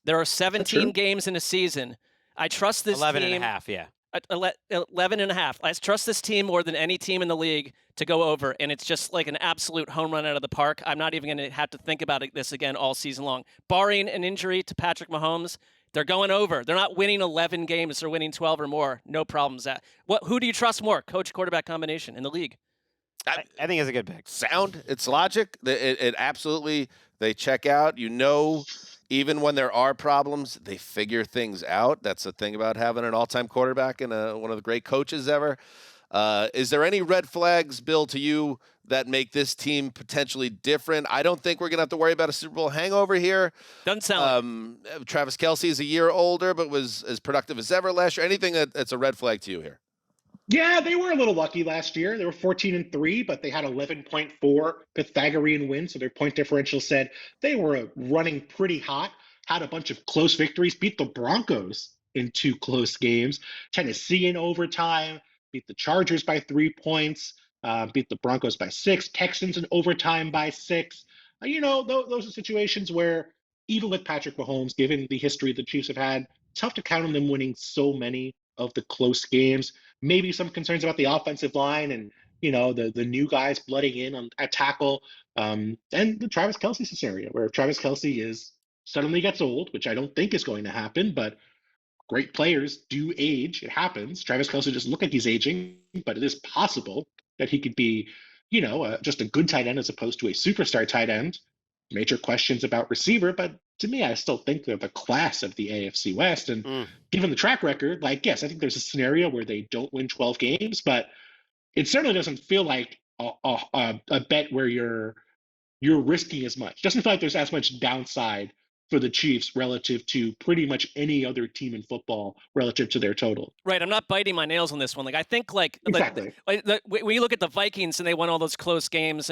There are 17 games in a season. I trust this 11.5, yeah. 11.5. I trust this team more than any team in the league to go over, and it's just like an absolute home run out of the park. I'm not even going to have to think about this again all season long. Barring an injury to Patrick Mahomes, they're going over. They're not winning 11 games. They're winning 12 or more. No problems. Who do you trust more, coach-quarterback combination in the league? I think it's a good pick. Sound. It's logic. It absolutely, they check out. Even when there are problems, they figure things out. That's the thing about having an all-time quarterback and one of the great coaches ever. Is there any red flags, Bill, to you that make this team potentially different? I don't think we're going to have to worry about a Super Bowl hangover here. Doesn't sound like. Travis Kelce is a year older, but was as productive as ever last year. Anything that's a red flag to you here? Yeah, they were a little lucky last year. They were 14-3, but they had 11.4 Pythagorean wins, so their point differential said they were running pretty hot, had a bunch of close victories, beat the Broncos in 2 close games, Tennessee in overtime, beat the Chargers by 3 points, beat the Broncos by 6, Texans in overtime by 6. Those are situations where even with Patrick Mahomes, given the history the Chiefs have had, tough to count on them winning so many of the close games. Maybe some concerns about the offensive line and, the new guys blooding in at tackle. And the Travis Kelce scenario, where if Travis Kelce suddenly gets old, which I don't think is going to happen, but great players do age. It happens. Travis Kelce doesn't look like he's aging, but it is possible that he could be, just a good tight end as opposed to a superstar tight end. Major questions about receiver, but to me, I still think they're the class of the AFC West. And given the track record, yes, I think there's a scenario where they don't win 12 games, but it certainly doesn't feel like a bet where you're risking as much. Doesn't feel like there's as much downside for the Chiefs relative to pretty much any other team in football relative to their total. Right. I'm not biting my nails on this one. I think exactly. When you look at the Vikings and they won all those close games,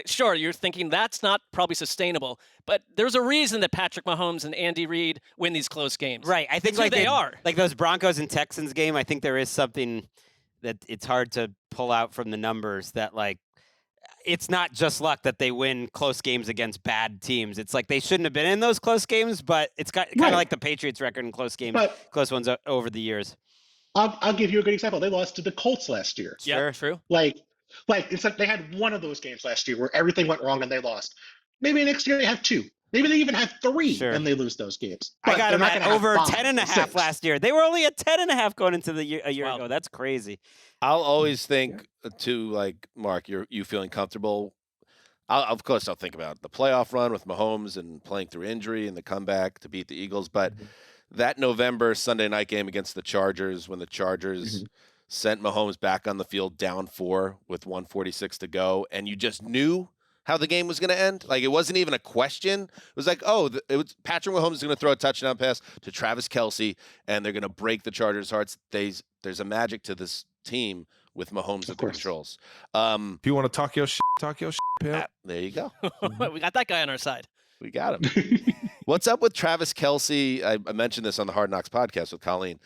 sure, you're thinking that's not probably sustainable, but there's a reason that Patrick Mahomes and Andy Reid win these close games. Right. I think they are. Like those Broncos and Texans game, I think there is something that it's hard to pull out from the numbers that it's not just luck that they win close games against bad teams. It's like they shouldn't have been in those close games, but it's kind of like the Patriots record in close games, close ones over the years. I'll give you a good example. They lost to the Colts last year. Yeah, true. It's like they had one of those games last year where everything went wrong and they lost. Maybe next year they have 2. Maybe they even have 3 and they lose those games. But I got them at over 10.5 last year. They were only at 10.5 going into a year ago. That's crazy. I'll always think to Mark, you feeling comfortable. Of course, I'll think about the playoff run with Mahomes and playing through injury and the comeback to beat the Eagles. But that November Sunday night game against the Chargers, when the Chargers sent Mahomes back on the field down 4 with 1:46 to go, and you just knew how the game was going to end. It wasn't even a question. It was like, Patrick Mahomes is going to throw a touchdown pass to Travis Kelce, and they're going to break the Chargers' hearts. There's a magic to this team with Mahomes at the controls. If you want to talk your shit, Pimp. There you go. We got that guy on our side. We got him. What's up with Travis Kelce? I mentioned this on the Hard Knocks podcast with Colleen.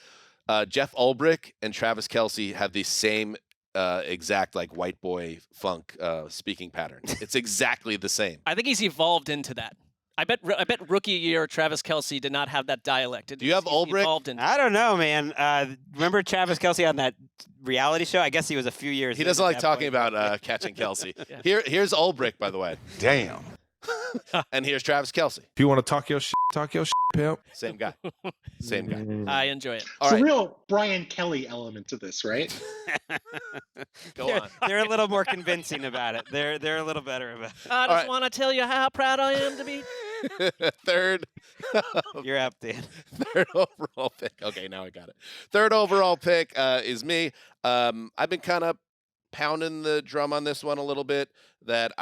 Jeff Ulbrich and Travis Kelce have the same exact like white boy funk speaking pattern. It's exactly the same. I think he's evolved into that. I bet rookie year Travis Kelce did not have that dialect. Do you have Ulbrich? I don't know, man. Remember Travis Kelce on that reality show? I guess he was a few years. He doesn't like talking about catching Kelce. Yeah. Here's Ulbrich, by the way. Damn. And here's Travis Kelce. If you want to talk your shit, pimp. Same guy. Same guy. I enjoy it. All It's right. a real Brian Kelly element to this, right? Go on. They're a little more convincing about it. They're a little better about it. I just want to tell you how proud I am to be. Third. You're up, Dan. Third overall pick. Okay, now I got it. Third overall pick is me. I've been kind of pounding the drum on this one a little bit that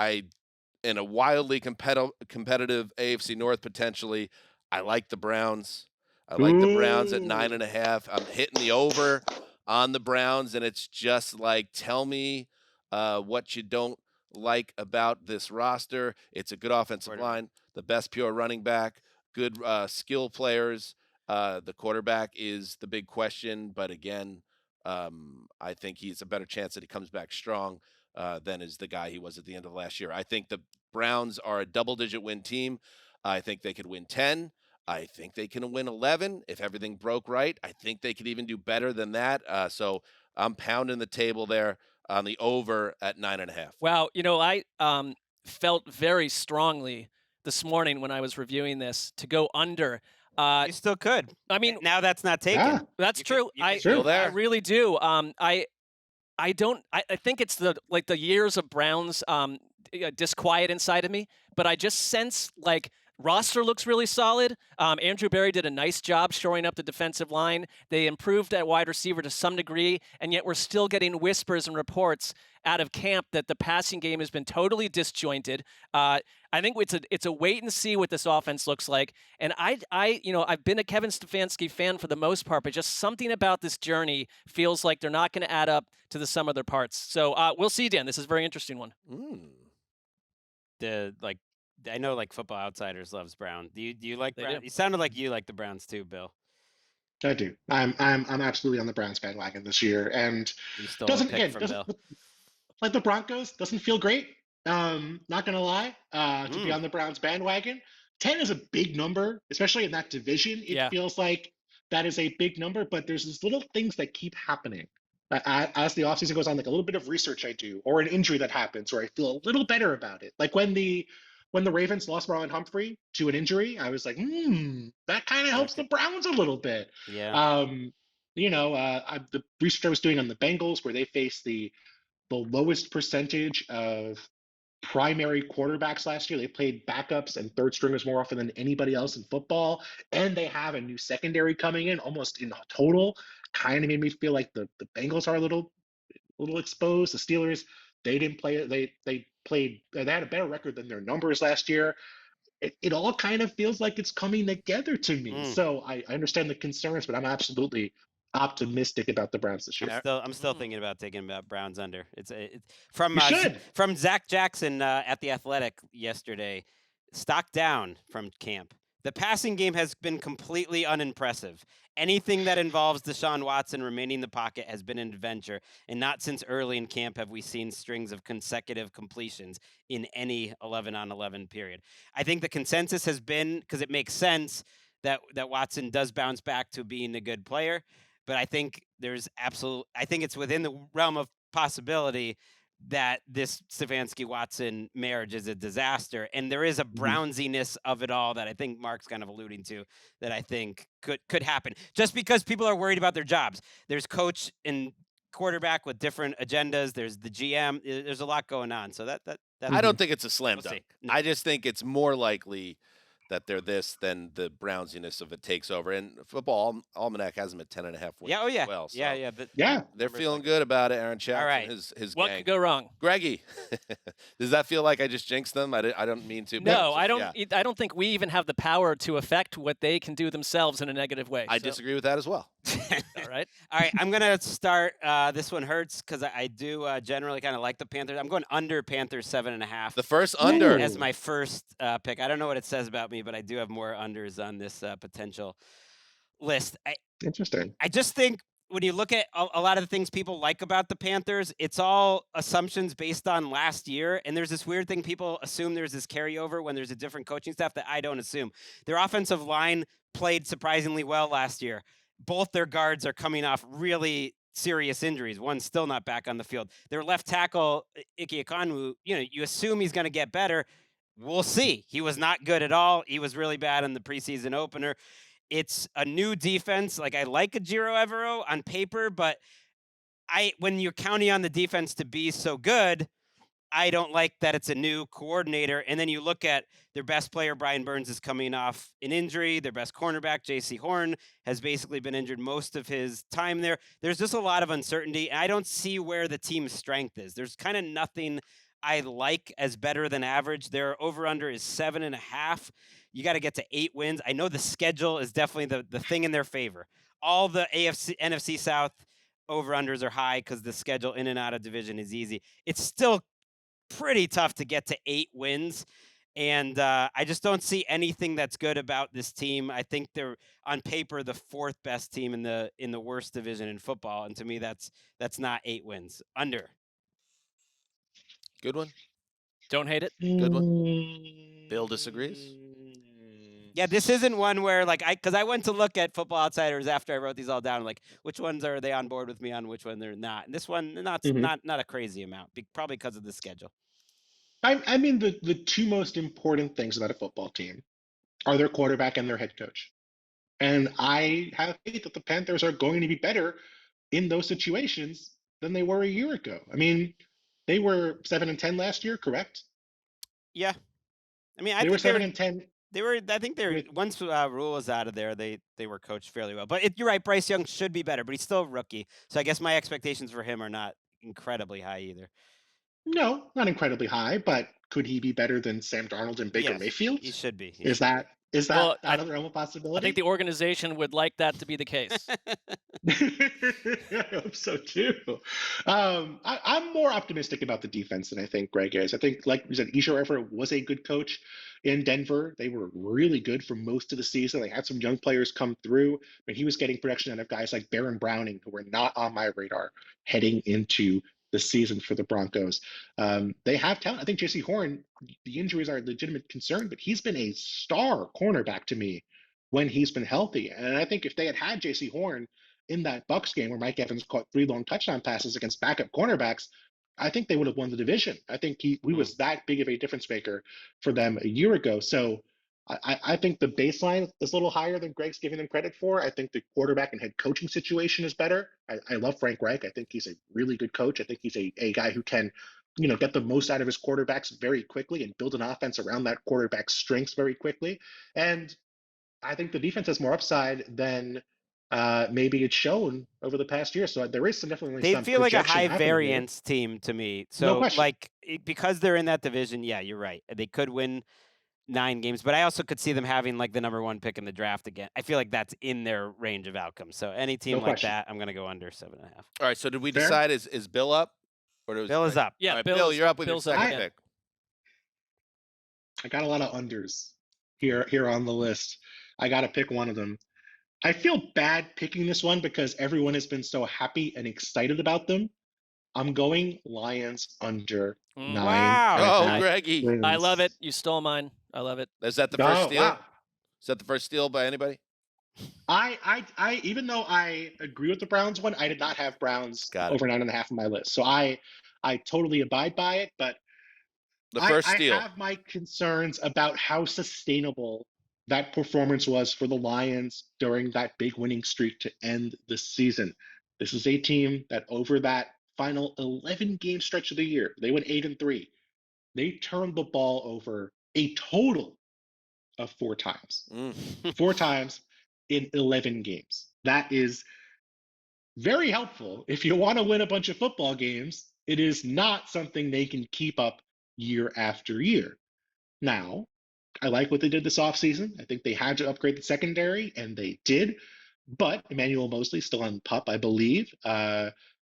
in a wildly competitive AFC North potentially, I like the Browns. I like the Browns at 9.5. I'm hitting the over on the Browns, and it's just like, tell me what you don't like about this roster. It's a good offensive line, the best pure running back, good skill players. The quarterback is the big question, but again, I think he's a better chance that he comes back strong than is the guy he was at the end of last year. I think the Browns are a double-digit win team. I think they could win 10. I think they can win 11 if everything broke right. I think they could even do better than that. So I'm pounding the table there on the over at 9.5. Wow, I felt very strongly this morning when I was reviewing this to go under. You still could. I mean, now that's not taken. Yeah. that's true. I really do. I think it's the years of Browns disquiet inside of me, but I just sense like roster looks really solid. Andrew Berry did a nice job shoring up the defensive line. They improved at wide receiver to some degree, and yet we're still getting whispers and reports out of camp that the passing game has been totally disjointed. I think it's a wait and see what this offense looks like. And I've been a Kevin Stefanski fan for the most part, but just something about this journey feels like they're not going to add up to the sum of their parts. So we'll see, Dan. This is a very interesting one. I know Football Outsiders loves Brown. Do you like Brown? do. You sounded like you like the Browns too, Bill. I do. I'm absolutely on the Browns bandwagon this year, and You stole doesn't a pick from Bill. like the Broncos doesn't feel great. Not gonna lie, to be on the Browns bandwagon. 10 is a big number, especially in that division. It feels like that is a big number, but there's these little things that keep happening. As the offseason goes on, like a little bit of research I do, or an injury that happens, where I feel a little better about it. Like when the Ravens lost Marlon Humphrey to an injury, I was like, that kind of helps the Browns a little bit. Yeah. The research I was doing on the Bengals, where they face the lowest percentage of primary quarterbacks last year. They played backups and third stringers more often than anybody else in football, and they have a new secondary coming in almost in total. Kind of made me feel like the Bengals are a little exposed. The Steelers, they didn't play. They had a better record than their numbers last year. It all kind of feels like it's coming together to me. So I understand the concerns, but I'm absolutely optimistic about the Browns this year. I'm still thinking about taking about Browns under. It's from should. From Zach Jackson at the Athletic yesterday. Stock down from camp. The passing game has been completely unimpressive. Anything that involves Deshaun Watson remaining in the pocket has been an adventure, and not since early in camp have we seen strings of consecutive completions in any 11-on-11 period. I think the consensus has been, because it makes sense, that Watson does bounce back to being a good player, but I think I think it's within the realm of possibility that this Stefanski-Watson marriage is a disaster, and there is a Brownsiness of it all that I think Mark's kind of alluding to that I think could happen. Just because people are worried about their jobs. There's coach and quarterback with different agendas. There's the GM. There's a lot going on. So that I don't think it's a slam We'll dunk. see. No. I just think it's more likely that they're this than the Brownsiness of it takes over. And Football Almanac has them at 10.5 wins. Yeah, oh yeah. as well. So Yeah. they're feeling good about it, Aaron Jackson, All right. his What gang. could go wrong? Greggy, does that feel like I just jinxed them? I don't mean to. No, but I don't. yeah. I don't think we even have the power to affect what they can do themselves in a negative way. I So, disagree with that as well. All right. All right, I'm going to start. This one hurts because I do generally kind of like the Panthers. I'm going under Panthers 7.5. The first under. As my first pick. I don't know what it says about me, but I do have more unders on this potential list. Interesting. I just think when you look at a lot of the things people like about the Panthers, it's all assumptions based on last year. And there's this weird thing people assume there's this carryover when there's a different coaching staff that I don't assume. Their offensive line played surprisingly well last year. Both their guards are coming off really serious injuries. One's still not back on the field. Their left tackle, Ike Ekwonu, you assume he's going to get better. We'll see. He was not good at all. He was really bad in the preseason opener. It's a new defense. Like, I like Ejiro Evero on paper, but when you're counting on the defense to be so good, I don't like that it's a new coordinator. And then you look at their best player, Brian Burns, is coming off an injury. Their best cornerback, J.C. Horn, has basically been injured most of his time there. There's just a lot of uncertainty. And I don't see where the team's strength is. There's kind of nothing I like as better than average. Their over-under is 7.5. You got to get to 8 wins. I know the schedule is definitely the thing in their favor. All the NFC South over-unders are high because the schedule in and out of division is easy. It's still pretty tough to get to 8 wins. And I just don't see anything that's good about this team. I think they're on paper the 4th best team in the worst division in football. And to me, that's not 8 wins. Under. Good one. Don't hate it. Good one. Bill disagrees. Yeah, this isn't one where because I went to look at Football Outsiders after I wrote these all down, like which ones are they on board with me on, which one they're not. And this one, not a crazy amount, probably because of the schedule. I mean, the two most important things about a football team are their quarterback and their head coach. And I have faith that the Panthers are going to be better in those situations than they were a year ago. I mean, they were 7-10 last year, correct? Yeah. I mean, they were 7-10. They were. I think they were. Once Rule was out of there, they were coached fairly well. But you're right. Bryce Young should be better, but he's still a rookie. So I guess my expectations for him are not incredibly high either. No, not incredibly high, but could he be better than Sam Darnold and Baker Mayfield? He should be. Is that out of the realm of possibility? I think the organization would like that to be the case. I hope so too. I'm more optimistic about the defense than I think Gregg is. I think, like you said, Ejiro Evero was a good coach in Denver. They were really good for most of the season. They had some young players come through, but he was getting production out of guys like Baron Browning, who were not on my radar heading into the season for the Broncos. They have talent. I think J.C. Horn, the injuries are a legitimate concern, but he's been a star cornerback to me when he's been healthy. And I think if they had J.C. Horn in that Bucs game where Mike Evans caught 3 long touchdown passes against backup cornerbacks, I think they would have won the division. I think he was that big of a difference maker for them a year ago. So I think the baseline is a little higher than Gregg's giving them credit for. I think the quarterback and head coaching situation is better. I love Frank Reich. I think he's a really good coach. I think he's a guy who can, get the most out of his quarterbacks very quickly and build an offense around that quarterback's strengths very quickly. And I think the defense has more upside than maybe it's shown over the past year. So there is definitely they some feel like a high happening variance team to me. No So question. because they're in that division, yeah, you're right. They could win 9 games, but I also could see them having the number 1 pick in the draft again. I feel like that's in their range of outcomes. So any team No like question. that, I'm going to go under 7.5. All right. So did we Fair? decide is Bill up? Or Bill is up. Yeah, All right, Bill's- Bill, you're up with Bill's your up second again. pick. I got a lot of unders here on the list. I got to pick one of them. I feel bad picking this one because everyone has been so happy and excited about them. I'm going Lions under 9. Wow. Oh, Nice. Greggy. wins. I love it. You stole mine. I love it. Is that the first Oh, steal? wow. Is that the first steal by anybody? I even though I agree with the Browns one, I did not have Browns Got it. over 9.5 on my list. So I totally abide by it, but The first steal. I have my concerns about how sustainable that performance was for the Lions during that big winning streak to end the season. This is a team that over that final 11-game stretch of the year, they went 8-3. They turned the ball over a total of 4 times. 4 times in 11 games. That is very helpful. If you want to win a bunch of football games, it is not something they can keep up year after year. Now, I like what they did this offseason. I think they had to upgrade the secondary, and they did. But Emmanuel Mosley's still on PUP, I believe.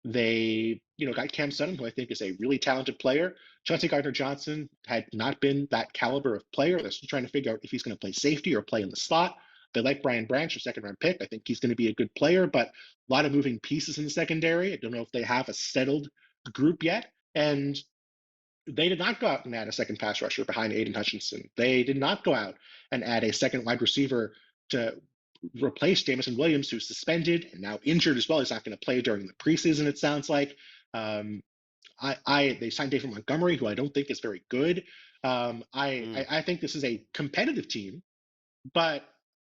They, got Cam Sutton, who I think is a really talented player. Chauncey Gardner-Johnson had not been that caliber of player. They're still trying to figure out if he's going to play safety or play in the slot. They like Brian Branch, their second-round pick. I think he's going to be a good player, but a lot of moving pieces in the secondary. I don't know if they have a settled group yet. And they did not go out and add a second pass rusher behind Aiden Hutchinson. They did not go out and add a second wide receiver to replace Jameson Williams, who's suspended and now injured as well. He's not going to play during the preseason, it sounds like. They signed David Montgomery, who I don't think is very good. I think this is a competitive team, but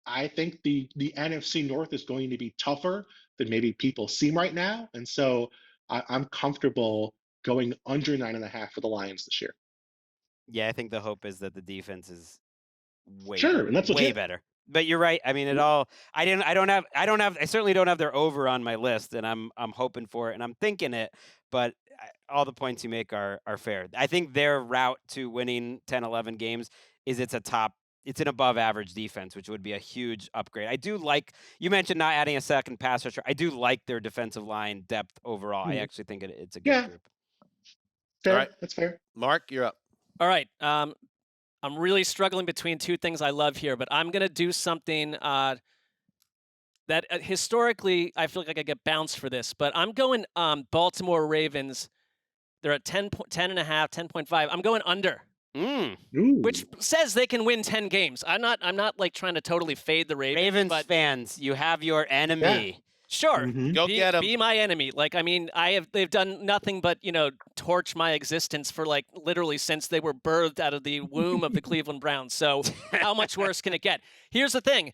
I think the NFC North is going to be tougher than maybe people seem right now. And so I'm comfortable going under 9.5 for the Lions this year. Yeah, I think the hope is that the defense is way Sure, better, and that's way better. But you're right. I mean, I certainly don't have their over on my list, and I'm hoping for it, and I'm thinking it. But all the points you make are fair. I think their route to winning 10, 11 games is it's an above average defense, which would be a huge upgrade. I do like, you mentioned not adding a second pass rusher. I do like their defensive line depth overall. I actually think it's a good group. Fair. All right. That's fair. Mark, you're up. All right. I'm really struggling between two things I love here, but I'm going to do something that historically I feel like I get bounced for this, but I'm going Baltimore Ravens. They're at 10.5, 10.5. I'm going under. Which says they can win 10 games. I'm not like trying to totally fade the Ravens. Ravens but fans, you have your enemy. Yeah. Sure. Go get them. Be my enemy. Like, I mean, they've done nothing but, torch my existence for like literally since they were birthed out of the womb of the Cleveland Browns. So how much worse can it get? Here's the thing.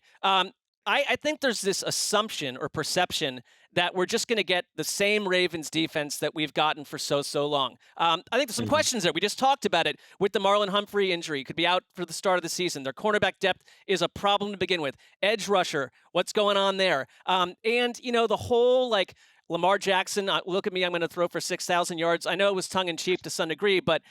I think there's this assumption or perception that we're just going to get the same Ravens defense that we've gotten for so long. I think there's some questions there. We just talked about it with the Marlon Humphrey injury. Could be out for the start of the season. Their cornerback depth is a problem to begin with. Edge rusher, what's going on there? And, the whole, like, Lamar Jackson, look at me, I'm going to throw for 6,000 yards. I know it was tongue-in-cheek to some degree, but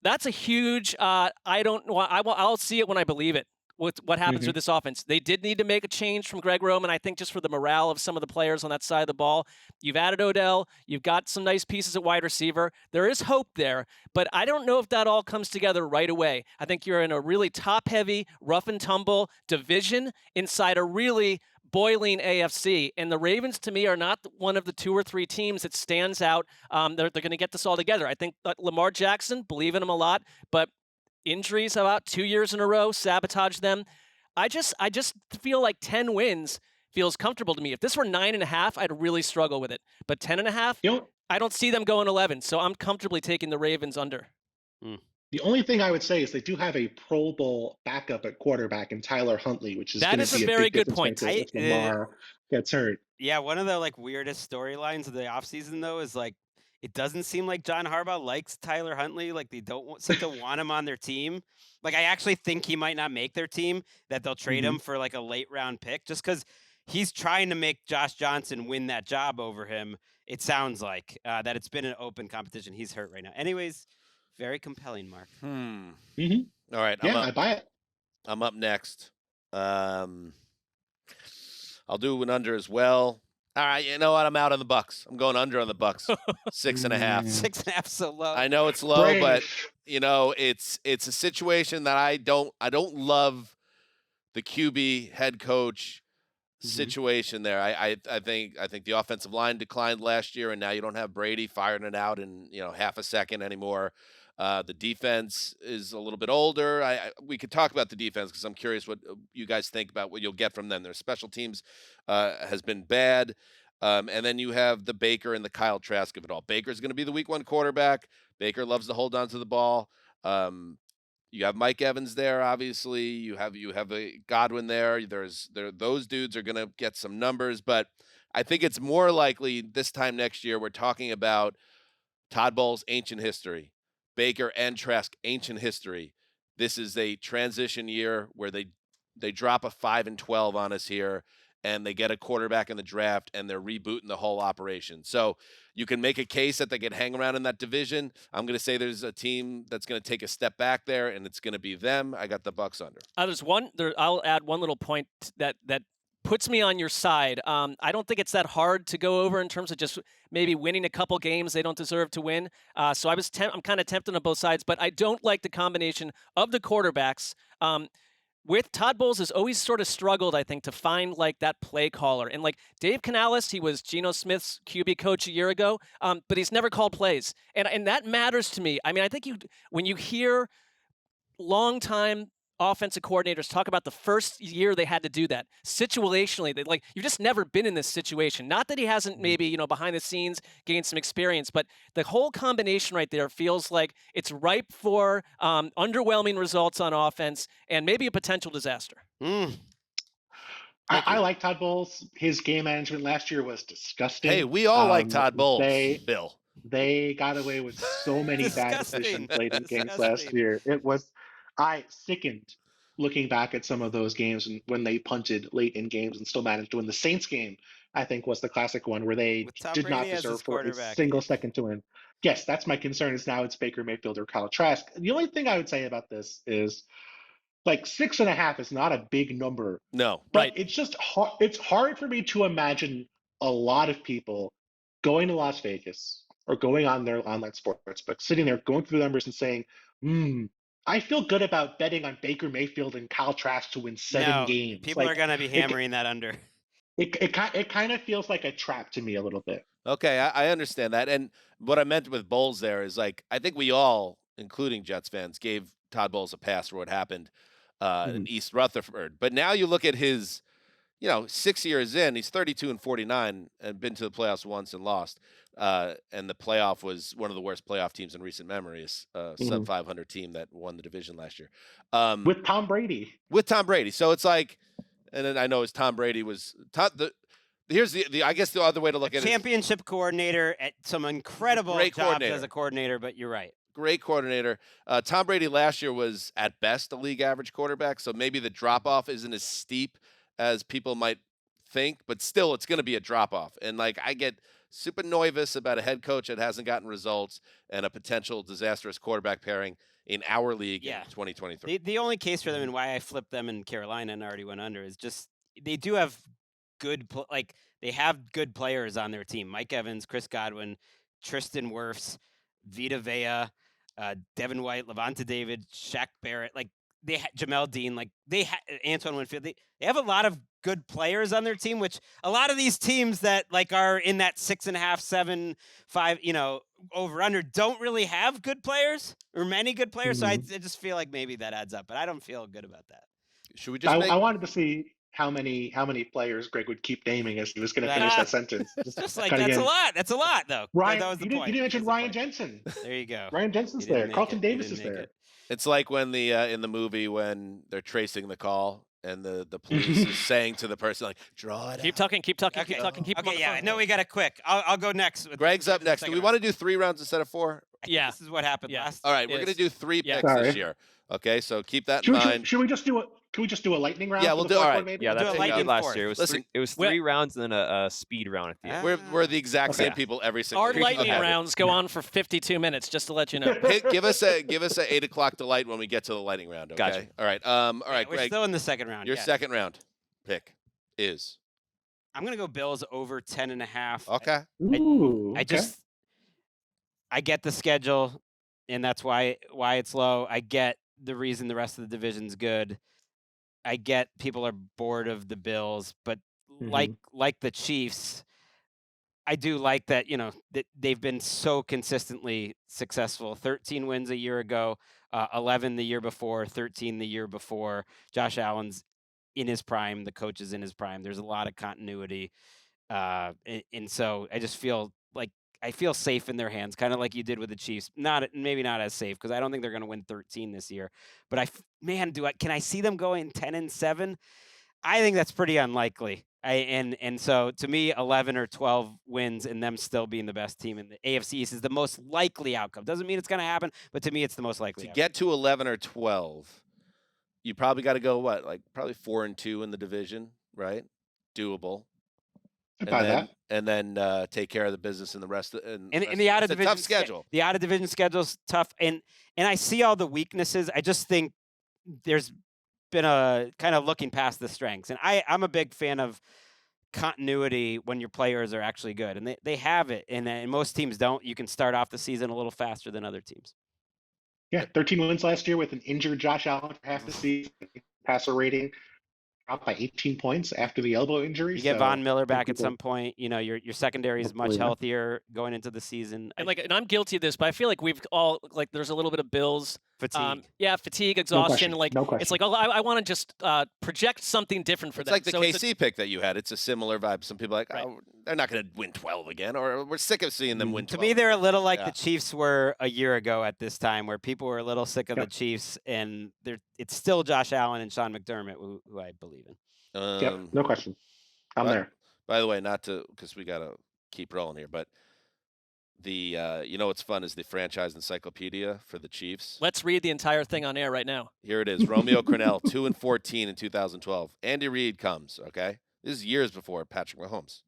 that's a huge, I'll see it when I believe it. What happens with this offense. They did need to make a change from Gregg Roman, I think, just for the morale of some of the players on that side of the ball. You've added Odell. You've got some nice pieces at wide receiver. There is hope there, but I don't know if that all comes together right away. I think you're in a really top-heavy, rough-and-tumble division inside a really boiling AFC, and the Ravens, to me, are not one of the 2 or 3 teams that stands out. They're going to get this all together. I think Lamar Jackson, believe in him a lot, but injuries about 2 years in a row sabotage them. I just feel like 10 wins feels comfortable to me. If this were 9.5, I'd really struggle with it. But 10.5, I don't see them going 11. So I'm comfortably taking the Ravens under. The only thing I would say is they do have a Pro Bowl backup at quarterback in Tyler Huntley, which is going to be a very good point. If Lamar gets hurt. Yeah, one of the weirdest storylines of the offseason though is it doesn't seem like John Harbaugh likes Tyler Huntley. Like, they don't seem to want him on their team. Like, I actually think he might not make their team, that they'll trade him for, a late-round pick, just because he's trying to make Josh Johnson win that job over him. It sounds like that it's been an open competition. He's hurt right now. Anyways, very compelling, Mark. All right. Yeah, I buy it. I'm up next. I'll do an under as well. All right, you know what? I'm out on the Bucks. I'm going under on the Bucks. 6.5. 6.5 so low. I know it's low, but it's a situation that I don't love the QB head coach situation there. I think the offensive line declined last year, and now you don't have Brady firing it out in half a second anymore. The defense is a little bit older. We could talk about the defense because I'm curious what you guys think about what you'll get from them. Their special teams has been bad. And then you have the Baker and the Kyle Trask of it all. Baker's going to be the week 1 quarterback. Baker loves to hold on to the ball. You have Mike Evans there, obviously. You have a Godwin there. Those dudes are going to get some numbers, but I think it's more likely this time next year we're talking about Todd Bowles' ancient history. Baker and Trask, ancient history. This is a transition year where they drop a 5-12 on us here, and they get a quarterback in the draft, and they're rebooting the whole operation. So you can make a case that they could hang around in that division. I'm going to say there's a team that's going to take a step back there, and it's going to be them. I got the Bucks under. I'll add one little point that puts me on your side. I don't think it's that hard to go over in terms of just maybe winning a couple games they don't deserve to win. So I'm kind of tempted on both sides, but I don't like the combination of the quarterbacks. with Todd Bowles has always sort of struggled, I think, to find like that play caller. And like Dave Canales, he was Geno Smith's QB coach a year ago, but he's never called plays. And that matters to me. I mean, I think when you hear long-time offensive coordinators talk about the first year they had to do that situationally, you've just never been in this situation. Not that he hasn't maybe behind the scenes gained some experience, but the whole combination right there feels like it's ripe for underwhelming results on offense and maybe a potential disaster. I like Todd Bowles. His game management last year was disgusting. Hey, we all like Todd Bowles. Bill. They got away with so many bad decisions late in games last year. I sickened looking back at some of those games and when they punted late in games and still managed to win. The Saints game, I think, was the classic one where they did not deserve for a single second to win. Yes, that's my concern is now it's Baker Mayfield or Kyle Trask. The only thing I would say about this is 6.5 is not a big number. No. But it's just it's hard for me to imagine a lot of people going to Las Vegas or going on their online sports book, sitting there going through the numbers and saying, I feel good about betting on Baker Mayfield and Kyle Trask to win 7 games. People are going to be hammering that under. It kind of feels like a trap to me a little bit. Okay, I understand that. And what I meant with Bowles there is I think we all, including Jets fans, gave Todd Bowles a pass for what happened in East Rutherford. But now you look at his, 6 years in, he's 32-49 and been to the playoffs once and lost. And the playoff was one of the worst playoff teams in recent memories, sub 500 team that won the division last year. With Tom Brady. So it's like, and then I know as Tom Brady was here's the I guess the other way to look at it. Championship coordinator at some incredible jobs as a coordinator, but you're right. Great coordinator. Tom Brady last year was at best a league average quarterback, so maybe the drop off isn't as steep as people might think, but still it's going to be a drop off. And I get super nervous about a head coach that hasn't gotten results and a potential disastrous quarterback pairing in our league in 2023. The only case for them and why I flipped them in Carolina and already went under is just they do have good they have good players on their team. Mike Evans, Chris Godwin, Tristan Wirfs, Vita Vea, Devin White, Levante David, Shaq Barrett, Jamel Dean, Antoine Winfield. They have a lot of good players on their team, which a lot of these teams that are in that 6.5, 7, 5, over under don't really have good players or many good players. So I just feel like maybe that adds up, but I don't feel good about that. Should we just? I wanted to see how many players Greg would keep naming as he was going to finish that sentence. Just that's a lot. That's a lot, though. Ryan, that was the point. You didn't mention Ryan Jensen. There you go. Ryan Jensen's there. Carlton Davis is there. It's like when in the movie when they're tracing the call and the police is saying to the person draw it. Keep talking. Keep okay, yeah. No, we got it quick. I'll go next. Greg's up next. Do we want to do 3 rounds instead of 4? Yeah. This is what happened last. All right, we're going to do 3 picks this year. Okay, so keep that in mind. Should we just do a lightning round? Yeah, we'll do. All right. Yeah, that's what we did last year. It was 3 rounds and then a speed round at the end. We're the exact same people every single. Our lightning rounds go on for 52 minutes, just to let you know. Hey, give us a 8:00 delight when we get to the lightning round. Okay. Gotcha. All right. All right, we're Greg. still in the second round. Your second round pick is. I'm gonna go Bills over 10.5. Okay. I get the schedule, and that's why it's low. I get the reason the rest of the division's good. I get people are bored of the Bills, but like the Chiefs, I do like that, that they've been so consistently successful. 13 wins a year ago, 11 the year before, 13 the year before. Josh Allen's in his prime. The coach is in his prime. There's a lot of continuity. And so I just feel I feel safe in their hands, kind of like you did with the Chiefs. Maybe not as safe because I don't think they're going to win 13 this year. But can I see them going 10-7? I think that's pretty unlikely. And so to me, 11 or 12 wins and them still being the best team in the AFC East is the most likely outcome. Doesn't mean it's going to happen, but to me, it's the most likely. To get to 11 or 12, you probably got to go probably 4-2 in the division, right? Doable. And then take care of the business in the rest of the out of division tough schedule. The out of division schedule's tough, and I see all the weaknesses. I just think there's been a kind of looking past the strengths, and I'm a big fan of continuity when your players are actually good, and they have it, and most teams don't. You can start off the season a little faster than other teams. Yeah, 13 wins last year with an injured Josh Allen for half the season. Passer rating dropped by 18 points after the elbow injury. You get so Von Miller I think back at people- some point. You know, your secondary is much Hopefully, yeah. healthier going into the season. And I'm guilty of this, but I feel like we've all there's a little bit of Bills Fatigue. fatigue, No exhaustion. question. No question. It's like, I want to just project something different for It's them. like the So KC pick that you had. It's a similar vibe. Some people are like, Right. oh, they're not going to win 12 again, or we're sick of seeing them win 12. To me, they're a little like Yeah. the Chiefs were a year ago at this time, where people were a little sick of Yep. the Chiefs, and it's still Josh Allen and Sean McDermott who I believe in. Yep, no question. I'm but- there. By the way, not to, because we got to keep rolling here, but the you know what's fun is the franchise encyclopedia for the Chiefs. let's read the entire thing on air right now. Here it is. Romeo Crennel, 2-14 in 2012. Andy Reid comes, okay? This is years before Patrick Mahomes.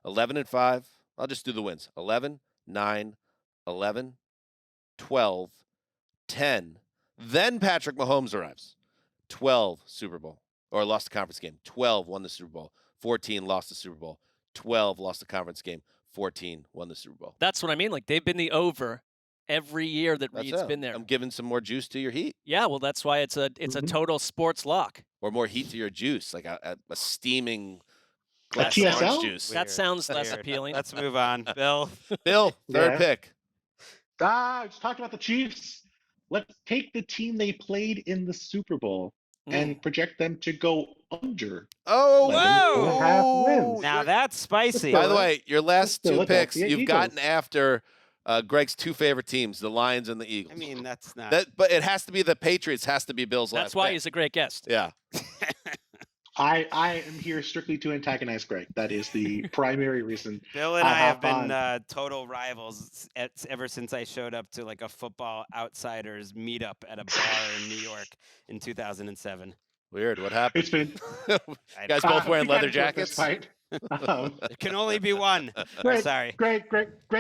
11-5. I'll just do the wins. 11, 9, 11, 12, 10. Then Patrick Mahomes arrives. 12, Super Bowl. Or lost the conference game. 12, won the Super Bowl. 14, lost the Super Bowl. 12, lost the conference game. 14, won the Super Bowl. That's what I mean. Like, they've been the over every year that That's Reed's it. been there. I'm giving some more juice to your heat. Yeah, well, that's why it's a total sports lock. Or more heat to your juice, like a steaming glass TSL? of orange juice. That sounds less Weird. appealing. Let's move on, Bill. Bill, third Yeah. pick. I just talked about the Chiefs. Let's take the team they played in the Super Bowl and project them to go under. Oh, 11.5 wins. Now that's spicy. By the way, your last two picks, Philadelphia you've Eagles. gotten after Greg's two favorite teams, the Lions and the Eagles. I mean, that's not. But it has to be the Patriots. Has to be Bill's last. That's why pick. he's a great guest. Yeah. I am here strictly to antagonize Greg. That is the primary reason. Bill and I have hop been total rivals ever since I showed up to like a football outsiders meetup at a bar in New York in 2007. Weird. What happened? It's been You guys both wearing we got leather into a fist jackets. fight. There can only be one. Greg, Sorry. Greg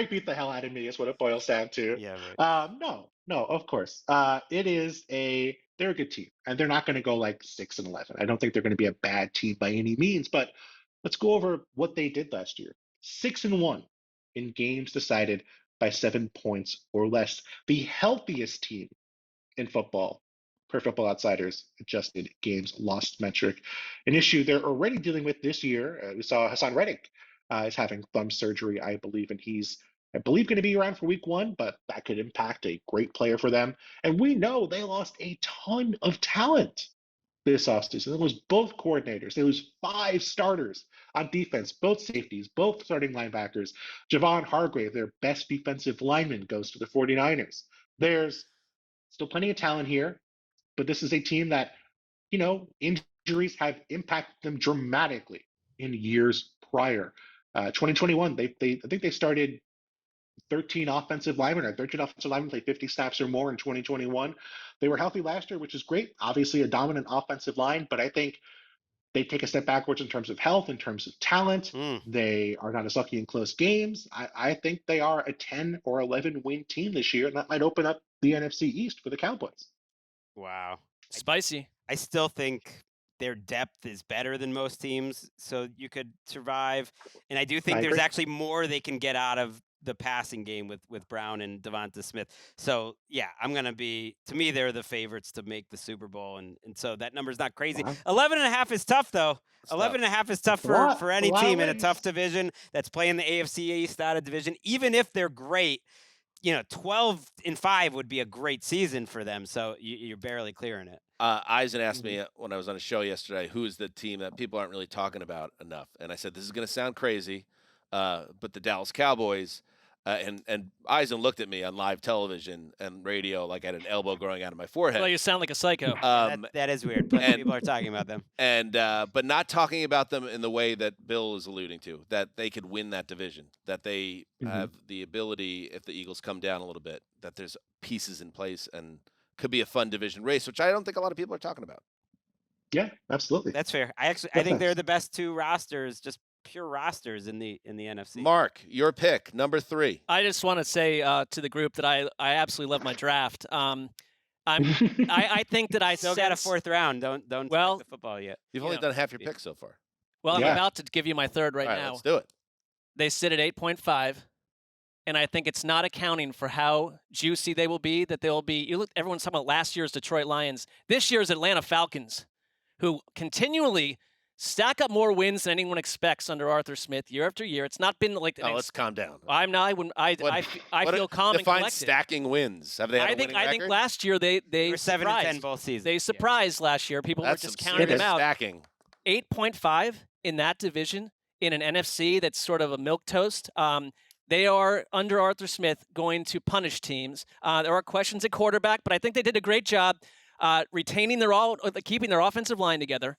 beat the hell out of me is what it boils down to. Yeah. Right. No, of course. They're a good team, and they're not going to go like 6-11. I don't think they're going to be a bad team by any means. But let's go over what they did last year. 6-1 in games decided by 7 points or less. The healthiest team in football per Football Outsiders adjusted games lost metric, an issue they're already dealing with this year. We saw Hassan Reddick is having thumb surgery, I believe, and he's, going to be around for week 1, but that could impact a great player for them. And we know they lost a ton of talent this offseason. They lose both coordinators. They lose 5 starters on defense, both safeties, both starting linebackers. Javon Hargrave, their best defensive lineman, goes to the 49ers. There's still plenty of talent here, but this is a team that, injuries have impacted them dramatically in years prior. 2021, I think they started 13 offensive linemen played 50 snaps or more in 2021. They were healthy last year, which is great. Obviously a dominant offensive line, but I think they take a step backwards in terms of health, in terms of talent. They are not as lucky in close games. I think they are a 10 or 11 win team this year, and that might open up the NFC East for the Cowboys. Wow. Spicy. I still think their depth is better than most teams, so you could survive. And I do think I there's agree. actually more they can get out of the passing game with Brown and Devonta Smith. So, yeah, to me, they're the favorites to make the Super Bowl. And so that number's not crazy. Wow. 11.5 is tough, though. It's 11.5 is tough tough. for any A lot of team in a wins. tough division that's playing the AFC East out of division. Even if they're great, 12-5 would be a great season for them. So you're barely clearing it. Eisen asked me when I was on a show yesterday, who is the team that people aren't really talking about enough? And I said, this is going to sound crazy, but the Dallas Cowboys. And Eisen looked at me on live television and radio like I had an elbow growing out of my forehead. Well, you sound like a psycho. That is weird. Plenty of people are talking about them. And but not talking about them in the way that Bill is alluding to, that they could win that division, that they have the ability, if the Eagles come down a little bit, that there's pieces in place and could be a fun division race, which I don't think a lot of people are talking about. Yeah, absolutely. That's fair. I think they're the best 2 rosters, just pure rosters in the NFC. Mark, your pick, number 3. I just want to say to the group that I absolutely love my draft. I think that I Still set got a 4th round. Don't Well, check the football yet. You've only done half your picks so far. Well, Yeah. I'm about to give you my third right All right, now. let's do it. They sit at 8.5. and I think it's not accounting for how juicy they will be. That they'll be. Everyone's talking about last year's Detroit Lions. This year's Atlanta Falcons, who continually stack up more wins than anyone expects under Arthur Smith year after year. It's not been like. Let's calm down. I'm not. I feel calm and define collected. Stacking wins. Have they had a winning record? I think last year they were 7-10 both seasons. They surprised last year. People That's were just some counting them serious out. Stacking. 8.5 in that division in an NFC that's sort of a milquetoast. They are, under Arthur Smith, going to punish teams. There are questions at quarterback, but I think they did a great job keeping their offensive line together.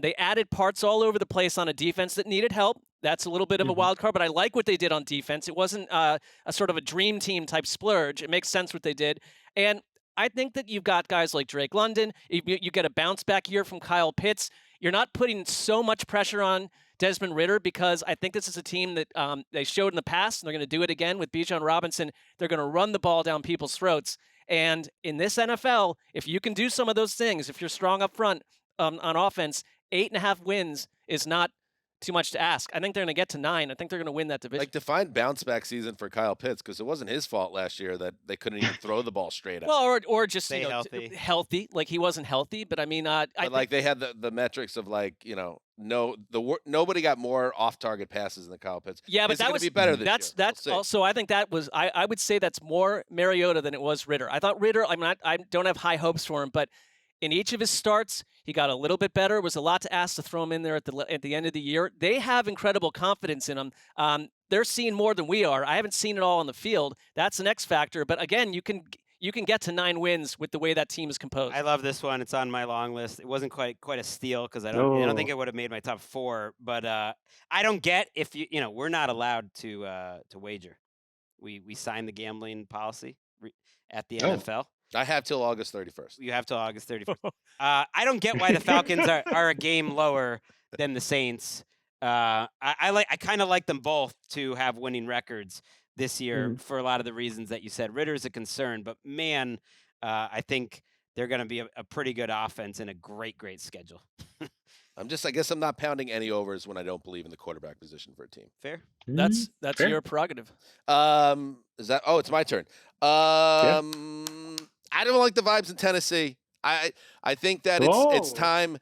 They added parts all over the place on a defense that needed help. That's a little bit of a wild card, but I like what they did on defense. It wasn't a sort of a dream team type splurge. It makes sense what they did. And I think that you've got guys like Drake London. You get a bounce back year from Kyle Pitts. You're not putting so much pressure on Desmond Ridder because I think this is a team that they showed in the past, and they're going to do it again with Bijan Robinson. They're going to run the ball down people's throats. And in this NFL, if you can do some of those things, if you're strong up front on offense, 8.5 wins is not too much to ask. I think they're going to get to 9. I think they're going to win that division. Like, define bounce back season for Kyle Pitts, because it wasn't his fault last year that they couldn't even throw the ball straight out. Well, or just Stay healthy. Like, he wasn't healthy, but I mean, they had the metrics of nobody got more off target passes than Kyle Pitts. Yeah, but that was be better this year. That's also, I think that was I would say that's more Mariota than it was Ridder. I thought Ridder. I don't have high hopes for him, but in each of his starts, he got a little bit better. It was a lot to ask to throw him in there at the end of the year. They have incredible confidence in him. They're seeing more than we are. I haven't seen it all on the field. That's an X factor. But again, you can get to 9 wins with the way that team is composed. I love this one. It's on my long list. It wasn't quite a steal because I don't think it would have made my top 4. But I don't get if we're not allowed to wager. We signed the gambling policy at the NFL. I have till August 31st. You have till August 31st. I don't get why the Falcons are a game lower than the Saints. I kind of like them both to have winning records this year for a lot of the reasons that you said. Ritter's a concern, but man, I think they're going to be a pretty good offense and a great schedule. I guess I'm not pounding any overs when I don't believe in the quarterback position for a team. Fair. That's your prerogative. Is that? Oh, it's my turn. I don't like the vibes in Tennessee. I think that it's time.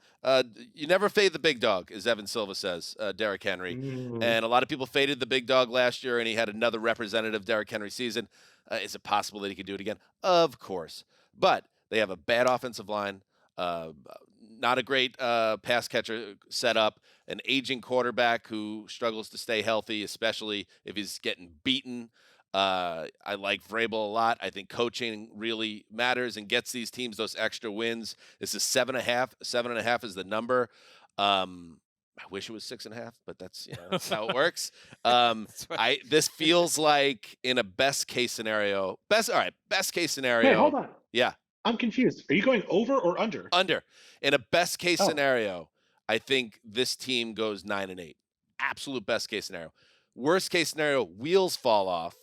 You never fade the big dog, as Evan Silva says, Derrick Henry. And a lot of people faded the big dog last year, and he had another representative Derrick Henry season. Is it possible that he could do it again? Of course. But they have a bad offensive line, not a great pass catcher set up, an aging quarterback who struggles to stay healthy, especially if he's getting beaten. I like Vrabel a lot. I think coaching really matters and gets these teams those extra wins. This is 7.5. 7.5 is the number. I wish it was 6.5, but that's how it works. This feels like in a best case scenario. Best case scenario. Hey, hold on. Yeah. I'm confused. Are you going over or under? Under. In a best case scenario, I think this team goes 9-8. Absolute best case scenario. Worst case scenario, wheels fall off.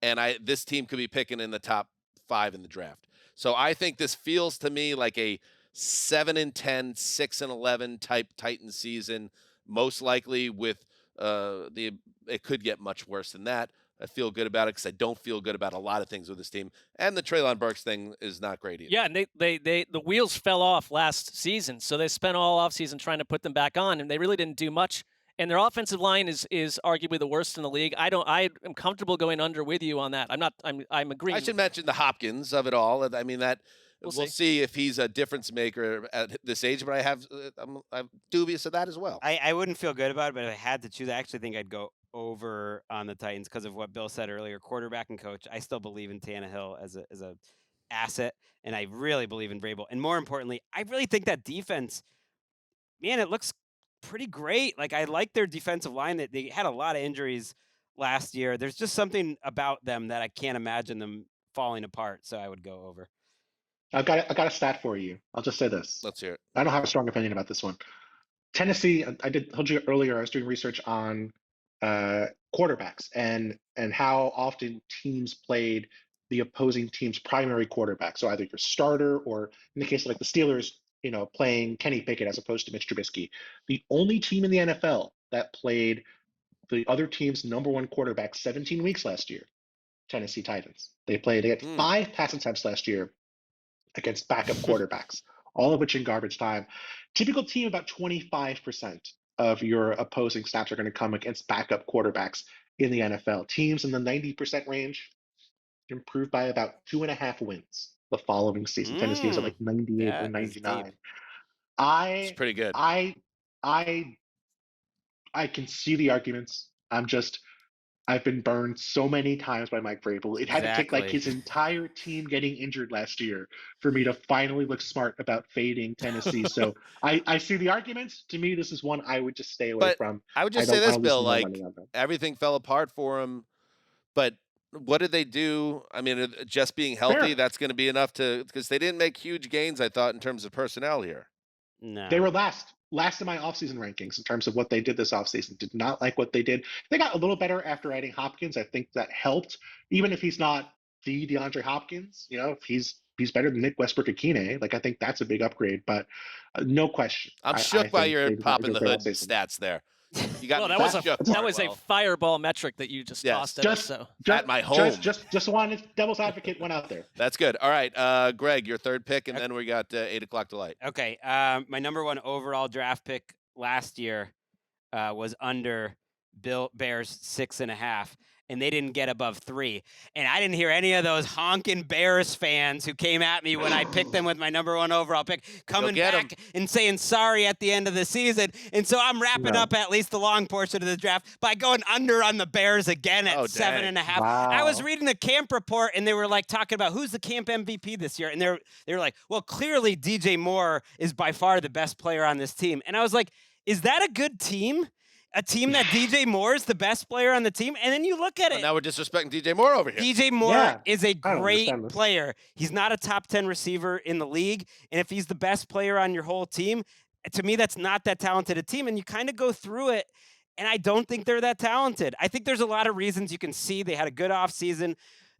And this team could be picking in the top 5 in the draft. So I think this feels to me like a 7-10, 6-11 type Titans season. Most likely with it could get much worse than that. I feel good about it because I don't feel good about a lot of things with this team. And the Treylon Burks thing is not great either. Yeah, and the wheels fell off last season, so they spent all offseason trying to put them back on, and they really didn't do much. And their offensive line is arguably the worst in the league. I am comfortable going under with you on that. I'm agreeing. I should mention the Hopkins of it all. I mean that we'll see if he's a difference maker at this age. But I'm dubious of that as well. I wouldn't feel good about it, but if I had to choose, I actually think I'd go over on the Titans because of what Bill said earlier. Quarterback and coach. I still believe in Tannehill as a asset, and I really believe in Vrabel. And more importantly, I really think that defense, man, it looks pretty great. Like, I like their defensive line. That they had a lot of injuries last year. There's just something about them that I can't imagine them falling apart. So I would go over. I got a stat for you. I'll just say this. Let's hear it. I don't have a strong opinion about this one. Tennessee. told you earlier. I was doing research on quarterbacks and how often teams played the opposing team's primary quarterback. So either your starter or, in the case of like the Steelers, playing Kenny Pickett as opposed to Mitch Trubisky. The only team in the NFL that played the other team's number 1 quarterback 17 weeks last year Tennessee Titans. They played against 5 pass attempts last year against backup quarterbacks, all of which in garbage time. Typical team, about 25% of your opposing snaps are going to come against backup quarterbacks in the NFL. Teams in the 90% range improved by about 2.5 wins the following season. Tennessee was at like 98 or That is deep. 99. It's pretty good. I can see the arguments. I've been burned so many times by Mike Vrabel. It had to take like Exactly. his entire team getting injured last year for me to finally look smart about fading Tennessee. So I see the arguments. To me, this is one I would just stay away But from. I would just don't say this, wanna Bill, listen to like money on them. everything fell apart for him, but what did they do? I mean, just being healthy, Fair. that's going to be enough because they didn't make huge gains, I thought, in terms of personnel here. No. They were last in my offseason rankings in terms of what they did this offseason. Did not like what they did. They got a little better after adding Hopkins. I think that helped, even if he's not the DeAndre Hopkins. You know, if he's better than Nick Westbrook-Ikhine, like I think that's a big upgrade. But no question, I'm I shook by think your they did not popping do the a great hood offseason. stats there. You got Well, me that was shook, that was a Barnwell. fireball metric that you just Yes. tossed at us. So At my home. Just wanted devil's advocate went out there. That's good. All right, Greg, your third pick, and then we got 8 o'clock delight. Okay. My number 1 overall draft pick last year was under Bears 6.5, and they didn't get above 3. And I didn't hear any of those honking Bears fans who came at me when I picked them with my number 1 overall pick coming get 'em. back and saying sorry at the end of the season. And so I'm wrapping up at least the long portion of the draft by going under on the Bears again at 7.5. Wow. I was reading the camp report, and they were like talking about who's the camp MVP this year, and they were like, well, clearly DJ Moore is by far the best player on this team. And I was like, is that a good team? A team that DJ Moore is the best player on the team? And then you look at Well, it. now we're disrespecting DJ Moore over here. DJ Moore Yeah, is a I don't great understand this. player. He's not a top 10 receiver in the league. And if he's the best player on your whole team, to me, that's not that talented a team. And you kind of go through it, and I don't think they're that talented. I think there's a lot of reasons you can see they had a good offseason,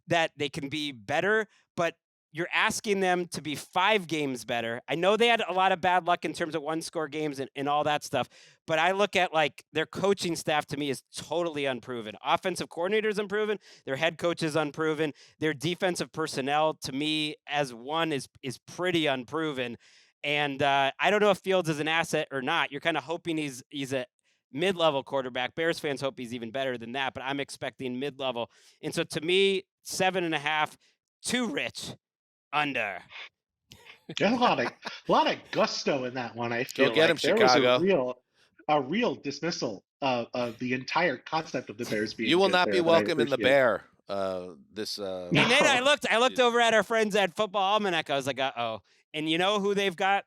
that they can be better, but you're asking them to be 5 games better. I know they had a lot of bad luck in terms of 1-score games and all that stuff, but I look at like their coaching staff to me is totally unproven. Offensive coordinators unproven, their head coach is unproven, their defensive personnel to me as one is pretty unproven. And I don't know if Fields is an asset or not. You're kind of hoping he's a mid-level quarterback. Bears fans hope he's even better than that, but I'm expecting mid-level. And so to me, 7.5, too rich. Under. There's a lot of gusto in that one. I feel get like him, there Chicago. was a real dismissal of the entire concept of the Bears being. You will good not there be that I welcome in the appreciate. Bear. This. Hey, Nate, I looked over at our friends at Football Almanac. I was like, uh-oh. And you know who they've got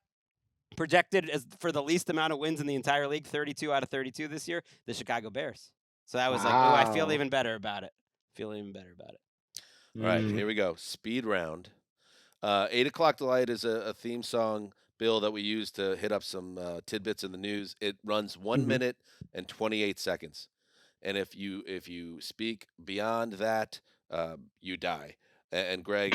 projected as for the least amount of wins in the entire league, 32 out of 32 this year? The Chicago Bears. So I was like, oh, I feel Wow. even better about it. All right, here we go. Speed round. 8 o'clock delight is a theme song, Bill, that we use to hit up some tidbits in the news. It runs 1 minute and 28 seconds, and if you speak beyond that, you die. And Greg,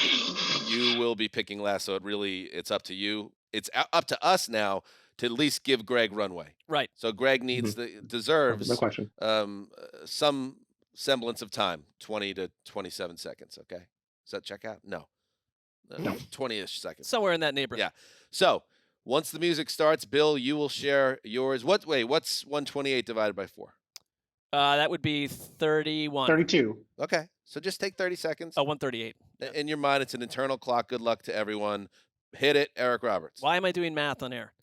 you will be picking last, so it's up to you. It's up to us now to at least give Greg runway. right. So Greg needs deserves No question. some semblance of time, 20 to 27 seconds. Okay, does that check out? No. 20-ish seconds. Somewhere in that neighborhood. Yeah. So once the music starts, Bill, you will share yours. What's 128 divided by 4? That would be 31. 32. Okay. So just take 30 seconds. Oh, 138. In your mind, it's an internal clock. Good luck to everyone. Hit it, Eric Roberts. Why am I doing math on air?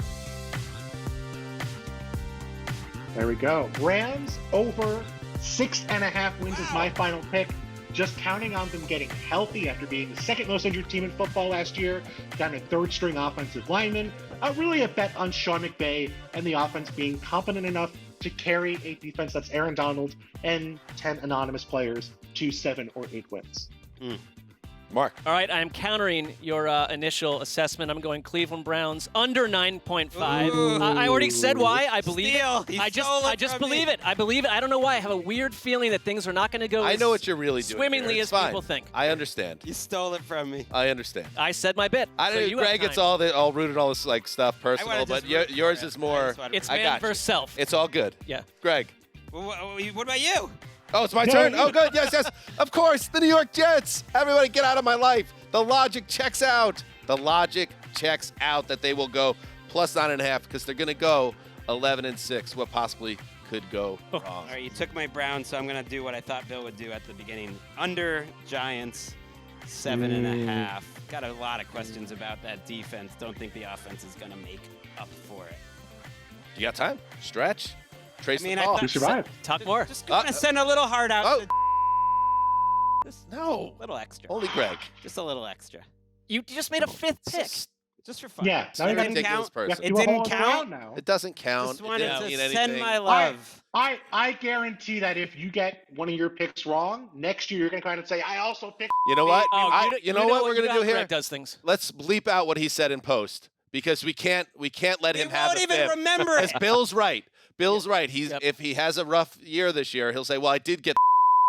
There we go. Rams over 6.5 wins is my final pick. Just counting on them getting healthy after being the second most injured team in football last year, down to third string offensive lineman. Really a bet on Sean McVay and the offense being competent enough to carry a defense that's Aaron Donald and 10 anonymous players to 7 or 8 wins. Mark. All right, I'm countering your initial assessment. I'm going Cleveland Browns under 9.5. I already said why. I believe Steal. it. He I stole it just from believe me. it. I believe it. I don't know why. I have a weird feeling that things are not going to go I as know what you're really doing. swimmingly here. as It's fine. people think. I understand. You stole it from me. I understand. I said my bit. I so know you have Greg, it's time. all rooted, all this like stuff personal, wanna but just root for yours it. is more. I just wanna It's I man got you. versus self. It's all good. Yeah. Greg. What about you? Oh, it's my No, turn. you- Oh, good. Yes, yes. Of course, the New York Jets. Everybody get out of my life. The logic checks out. The logic checks out that they will go plus 9.5 because they're going to go 11-6. What possibly could go wrong? All right, you took my Browns, so I'm going to do what I thought Bill would do at the beginning. Under Giants, 7.5. Got a lot of questions about that defense. Don't think the offense is going to make up for it. You got time? Stretch? Trace I mean, the I ball. thought- We survived. Talk more. Just going to send a little heart out. Oh. To just No. a little extra. Holy Greg. Just a little extra. You just made a 5th pick. Just for fun. Yeah, now It you gotta didn't ridiculous count. person. You have to It do a didn't whole other count. round now. It doesn't count. Just It wanted didn't to mean send anything. my love. I guarantee that if you get one of your picks wrong, next year you're going to kind of say, I also picked. You know what? Oh, you know what we're going to do here? Greg does things. Let's bleep out what he said in post because we can't let You him have won't the even fib. remember it. Because Bill's right. Bill's right. He's Yep. if he has a rough year this year, he'll say, "Well, I did get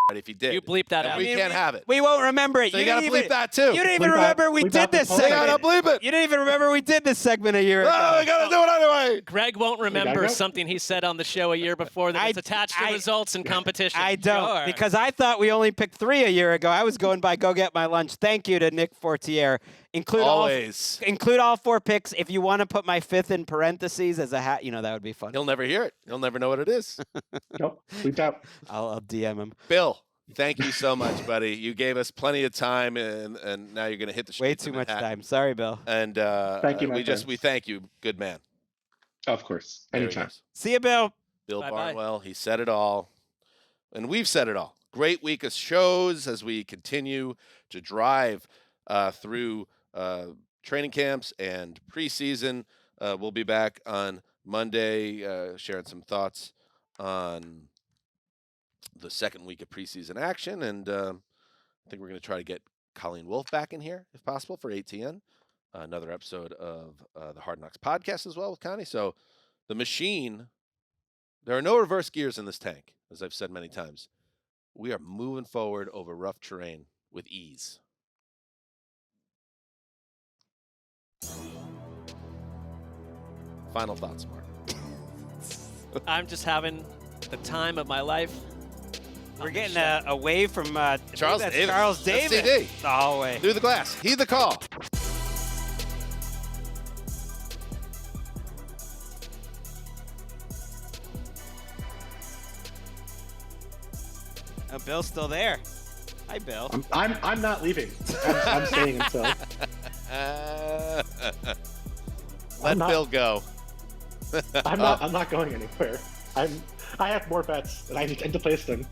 right if he did." You bleep that And out. we can't have it. We won't remember it. So you got to didn't bleep even- that too. You didn't even Bleep remember out- we bleep did out the this whole You thing. got segment. to bleep it. You didn't even remember we did this segment a year ago. Oh, we got to do it anyway. Greg won't remember go. something he said on the show a year before that it's attached to results and competition. I don't, Sure. because I thought we only picked 3 a year ago. I was going by go get my lunch. Thank you to Nick Fortier. Include Always. all 4 picks. If you want to put my 5th in parentheses as a hat, that would be fun. He'll never hear it. He'll never know what it is. Nope, bleeped out. I'll DM him. Bill, thank you so much, buddy. You gave us plenty of time, and now you're going to hit the Way streets too in much Manhattan. time. Sorry, Bill. And Thank you, my we friends. thank you, good man. Of course, There he anytime. goes. See you, Bill. Bill Bye-bye. Barnwell, he said it all. And we've said it all. Great week of shows as we continue to drive through training camps and preseason. We'll be back on Monday sharing some thoughts on the second week of preseason action. And I think we're going to try to get Colleen Wolfe back in here, if possible, for ATN. Another episode of the Hard Knocks podcast as well with Connie. So the machine, there are no reverse gears in this tank, as I've said many times. We are moving forward over rough terrain with ease. Final thoughts, Mark. I'm just having the time of my life. We're getting away from Charles that's Davis. Charles That's Davis. CD. The hallway. Through the glass. Heed the call. Oh, Bill's still there. Hi, Bill. I'm not leaving. I'm staying until. Let not- Bill go. I'm not going anywhere. I have more bets, and I intend to place them.